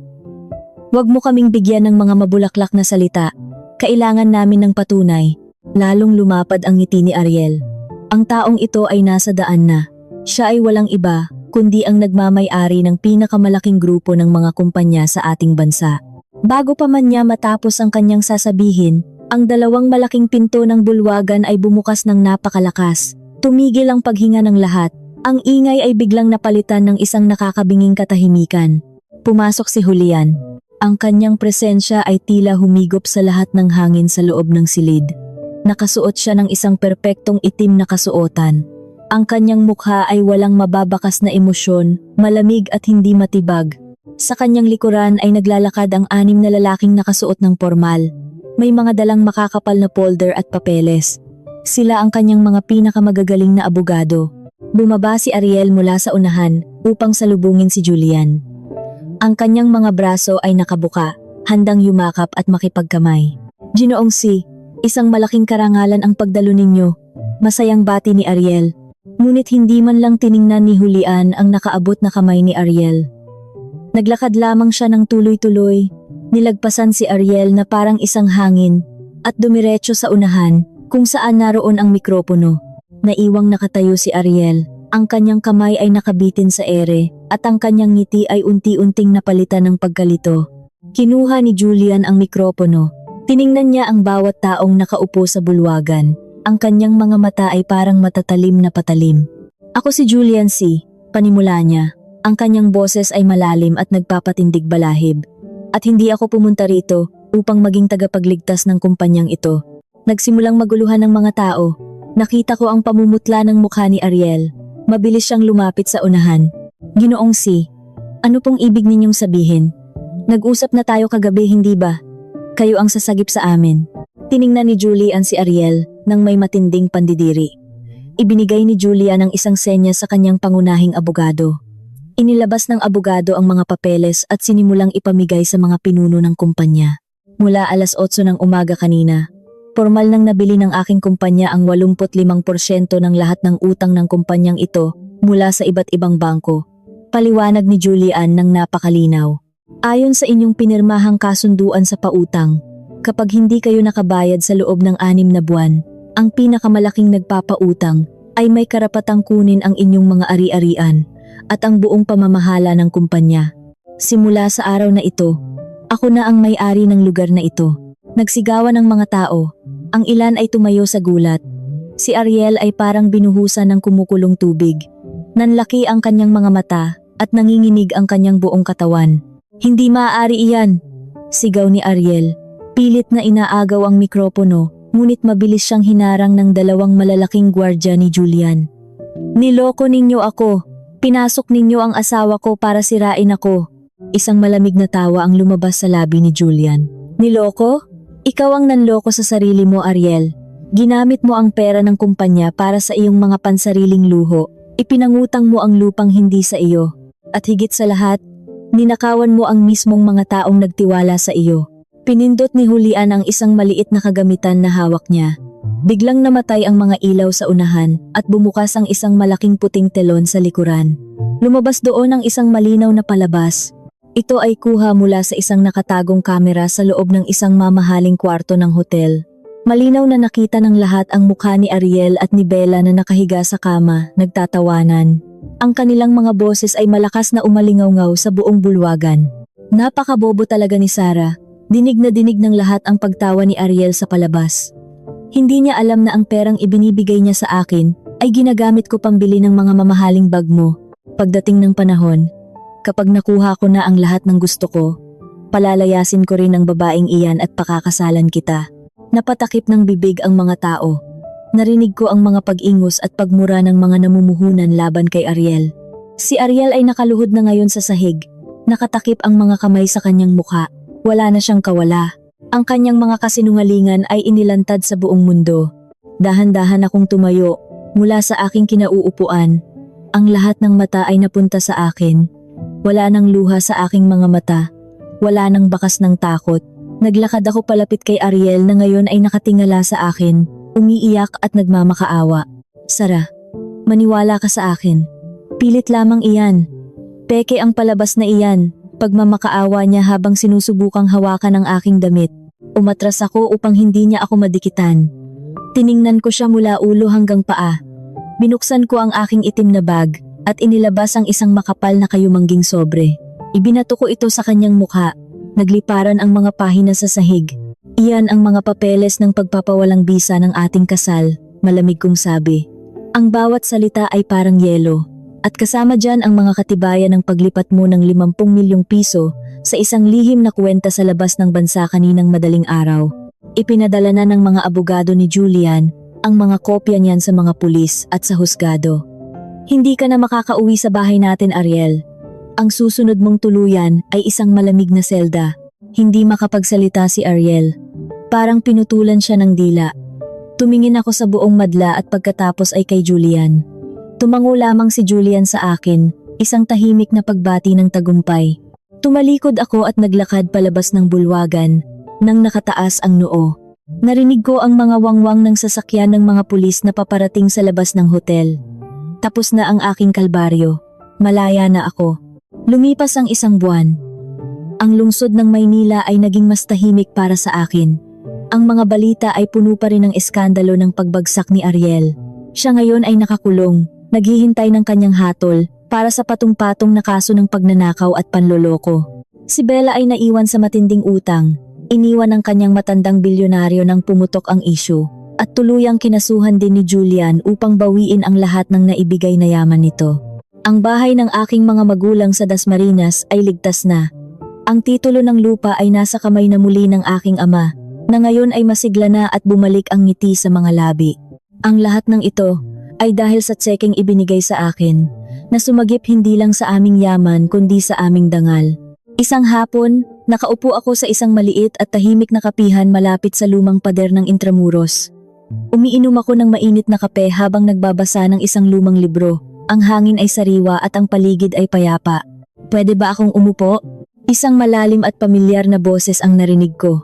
Huwag mo kaming bigyan ng mga mabulaklak na salita. Kailangan namin ng patunay. Lalong lumapad ang ngiti ni Ariel. Ang taong ito ay nasa daan na. Siya ay walang iba, kundi ang nagmamay-ari ng pinakamalaking grupo ng mga kumpanya sa ating bansa. Bago pa man niya matapos ang kanyang sasabihin, ang dalawang malaking pinto ng bulwagan ay bumukas ng napakalakas. Tumigil ang paghinga ng lahat. Ang ingay ay biglang napalitan ng isang nakakabinging katahimikan. Pumasok si Julian. Ang kanyang presensya ay tila humigop sa lahat ng hangin sa loob ng silid. Nakasuot siya ng isang perpektong itim na kasuotan. Ang kanyang mukha ay walang mababakas na emosyon, malamig at hindi matibag. Sa kanyang likuran ay naglalakad ang 6 na lalaking nakasuot ng formal. May mga dalang makakapal na folder at papeles. Sila ang kanyang mga pinakamagagaling na abogado. Bumaba si Ariel mula sa unahan upang salubungin si Julian. Ang kanyang mga braso ay nakabuka, handang yumakap at makipagkamay. Ginoong Si, isang malaking karangalan ang pagdalo ninyo. Masayang bati ni Ariel. Ngunit hindi man lang tiningnan ni Julian ang nakaabot na kamay ni Ariel. Naglakad lamang siya ng tuloy-tuloy. Nilagpasan si Ariel na parang isang hangin at dumiretso sa unahan kung saan naroon ang mikropono. Naiwang nakatayo si Ariel. Ang kanyang kamay ay nakabitin sa ere at ang kanyang ngiti ay unti-unting napalitan ng pagkalito. Kinuha ni Julian ang mikropono. Tiningnan niya ang bawat taong nakaupo sa bulwagan. Ang kanyang mga mata ay parang matatalim na patalim. Ako si Julian C., panimula niya. Ang kanyang boses ay malalim at nagpapatindig balahib. At hindi ako pumunta rito upang maging tagapagligtas ng kumpanyang ito. Nagsimulang maguluhan ng mga tao. Nakita ko ang pamumutla ng mukha ni Ariel. Mabilis siyang lumapit sa unahan. Ginoong Si, ano pong ibig ninyong sabihin? Nag-usap na tayo kagabi, hindi ba? Kayo ang sasagip sa amin. Tiningnan ni Julian si Ariel nang may matinding pandidiri. Ibinigay ni Julian ang isang senyas sa kanyang pangunahing abogado. Inilabas ng abogado ang mga papeles at sinimulang ipamigay sa mga pinuno ng kumpanya. Mula alas 8 ng umaga kanina, formal nang nabili ng aking kumpanya ang 85% ng lahat ng utang ng kumpanyang ito mula sa iba't ibang bangko. Paliwanag ni Julian ng napakalinaw. Ayon sa inyong pinirmahang kasunduan sa pautang, kapag hindi kayo nakabayad sa loob ng 6 na buwan, ang pinakamalaking nagpapautang ay may karapatang kunin ang inyong mga ari-arian at ang buong pamamahala ng kumpanya. Simula sa araw na ito, ako na ang may-ari ng lugar na ito. Nagsigawan ng mga tao. Ang ilan ay tumayo sa gulat. Si Ariel ay parang binuhusan ng kumukulong tubig. Nanlaki ang kanyang mga mata at nanginginig ang kanyang buong katawan. Hindi maaari iyan, sigaw ni Ariel. Pilit na inaagaw ang mikropono, ngunit mabilis siyang hinarang ng 2 malalaking gwardya ni Julian. Niloko ninyo ako. Pinasok ninyo ang asawa ko para sirain ako. Isang malamig na tawa ang lumabas sa labi ni Julian. Niloko? Ikaw ang nanloko sa sarili mo, Ariel. Ginamit mo ang pera ng kumpanya para sa iyong mga pansariling luho. Ipinangutang mo ang lupang hindi sa iyo. At higit sa lahat, Ninakawan mo ang mismong mga taong nagtiwala sa iyo. Pinindot ni Julian ang isang maliit na kagamitan na hawak niya. Biglang namatay ang mga ilaw sa unahan at bumukas ang isang malaking puting telon sa likuran. Lumabas doon ang isang malinaw na palabas. Ito ay kuha mula sa isang nakatagong kamera sa loob ng isang mamahaling kwarto ng hotel. Malinaw na nakita ng lahat ang mukha ni Ariel at ni Bella na nakahiga sa kama, nagtatawanan. Ang kanilang mga boses ay malakas na umalingaw-ngaw sa buong bulwagan. Napakabobo talaga ni Sarah. Dinig na dinig ng lahat ang pagtawa ni Ariel sa palabas. Hindi niya alam na ang perang ibinibigay niya sa akin ay ginagamit ko pambili ng mga mamahaling bag mo. Pagdating ng panahon, kapag nakuha ko na ang lahat ng gusto ko, palalayasin ko rin ang babaeng iyan at pakakasalan kita. Napatakip ng bibig ang mga tao. Narinig ko ang mga pag-ingos at pagmura ng mga namumuhunan laban kay Ariel. Si Ariel ay nakaluhod na ngayon sa sahig. Nakatakip ang mga kamay sa kanyang mukha. Wala na siyang kawala. Ang kanyang mga kasinungalingan ay inilantad sa buong mundo. Dahan-dahan akong tumayo mula sa aking kinauupuan. Ang lahat ng mata ay napunta sa akin. Wala nang luha sa aking mga mata. Wala nang bakas ng takot. Naglakad ako palapit kay Ariel na ngayon ay nakatingala sa akin, umiiyak at nagmamakaawa. Sarah, maniwala ka sa akin. Pilit lamang iyan. Peke ang palabas na iyan. Pagmamakaawa niya habang sinusubukang hawakan ang aking damit. Umatras ako upang hindi niya ako madikitan. Tiningnan ko siya mula ulo hanggang paa. Binuksan ko ang aking itim na bag at inilabas ang isang makapal na kayumangging sobre. Ibinato ko ito sa kanyang mukha. Nagliparan ang mga pahina sa sahig. Iyan ang mga papeles ng pagpapawalang bisa ng ating kasal, malamig kong sabi. Ang bawat salita ay parang yelo. At kasama dyan ang mga katibayan ng paglipat mo ng 50 milyong piso sa isang lihim na kwenta sa labas ng bansa kaninang madaling araw. Ipinadala na ng mga abogado ni Julian ang mga kopya niyan sa mga pulis at sa husgado. Hindi ka na makakauwi sa bahay natin, Ariel. Ang susunod mong tuluyan ay isang malamig na selda. Hindi makapagsalita si Ariel. Parang pinutulan siya ng dila. Tumingin ako sa buong madla at pagkatapos ay kay Julian. Tumango lamang si Julian sa akin, isang tahimik na pagbati ng tagumpay. Tumalikod ako at naglakad palabas ng bulwagan, nang nakataas ang noo. Narinig ko ang mga wangwang ng sasakyan ng mga pulis na paparating sa labas ng hotel. Tapos na ang aking kalbaryo. Malaya na ako. Lumipas ang isang buwan. Ang lungsod ng Maynila ay naging mas tahimik para sa akin. Ang mga balita ay puno pa rin ng eskandalo ng pagbagsak ni Ariel. Siya ngayon ay nakakulong. Naghihintay ng kanyang hatol para sa patong-patong na kaso ng pagnanakaw at panloloko. Si Bella ay naiwan sa matinding utang. Iniwan ng kanyang matandang bilyonaryo nang pumutok ang issue at tuluyang kinasuhan din ni Julian upang bawiin ang lahat ng naibigay na yaman nito. Ang bahay ng aking mga magulang sa Dasmariñas ay ligtas na. Ang titulo ng lupa ay nasa kamay na muli ng aking ama na ngayon ay masigla na at bumalik ang ngiti sa mga labi. Ang lahat ng ito ay dahil sa tsekeng ibinigay sa akin, na sumagip hindi lang sa aming yaman kundi sa aming dangal. Isang hapon, nakaupo ako sa isang maliit at tahimik na kapihan malapit sa lumang pader ng Intramuros. Umiinom ako ng mainit na kape habang nagbabasa ng isang lumang libro. Ang hangin ay sariwa at ang paligid ay payapa. Pwede ba akong umupo? Isang malalim at pamilyar na boses ang narinig ko.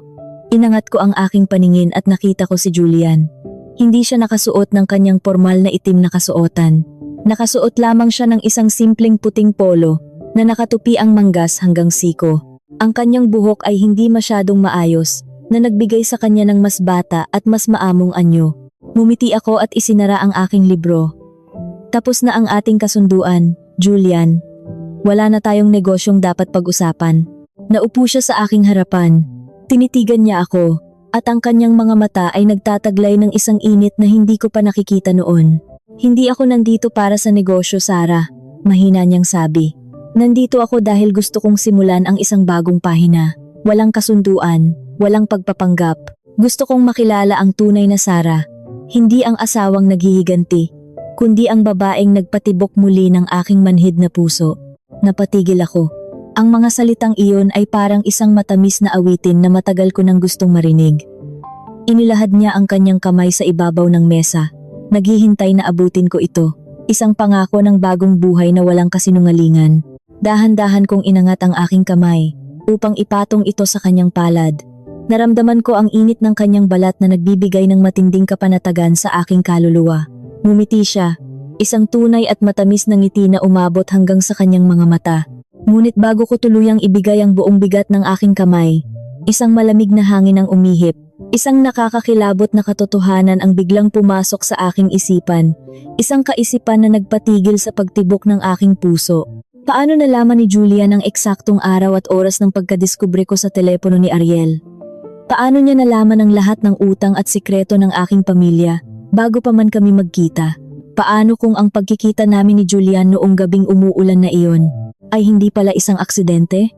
Inangat ko ang aking paningin at nakita ko si Julian. Hindi siya nakasuot ng kanyang formal na itim na kasuotan. Nakasuot lamang siya ng isang simpleng puting polo na nakatupi ang manggas hanggang siko. Ang kanyang buhok ay hindi masyadong maayos na nagbigay sa kanya ng mas bata at mas maamong anyo. Ngumiti ako at isinara ang aking libro. Tapos na ang ating kasunduan, Julian. Wala na tayong negosyong dapat pag-usapan. Naupo siya sa aking harapan. Tinitigan niya ako. At ang kanyang mga mata ay nagtataglay ng isang init na hindi ko pa nakikita noon. Hindi ako nandito para sa negosyo, Sarah. Mahina niyang sabi. Nandito ako dahil gusto kong simulan ang isang bagong pahina. Walang kasunduan, walang pagpapanggap. Gusto kong makilala ang tunay na Sarah. Hindi ang asawang naghihiganti, kundi ang babaeng nagpatibok muli ng aking manhid na puso. Napatigil ako. Ang mga salitang iyon ay parang isang matamis na awitin na matagal ko nang gustong marinig. Inilahad niya ang kanyang kamay sa ibabaw ng mesa. Naghihintay na abutin ko ito. Isang pangako ng bagong buhay na walang kasinungalingan. Dahan-dahan kong inangat ang aking kamay upang ipatong ito sa kanyang palad. Naramdaman ko ang init ng kanyang balat na nagbibigay ng matinding kapanatagan sa aking kaluluwa. Ngumiti siya, isang tunay at matamis na ngiti na umabot hanggang sa kanyang mga mata. Ngunit bago ko tuluyang ibigay ang buong bigat ng aking kamay, isang malamig na hangin ang umihip. Isang nakakakilabot na katotohanan ang biglang pumasok sa aking isipan. Isang kaisipan na nagpatigil sa pagtibok ng aking puso. Paano nalaman ni Julian ang eksaktong araw at oras ng pagkadiskubre ko sa telepono ni Ariel? Paano niya nalaman ang lahat ng utang at sikreto ng aking pamilya bago pa man kami magkita? Paano kung ang pagkikita namin ni Julian noong gabing umuulan na iyon ay hindi pala isang aksidente?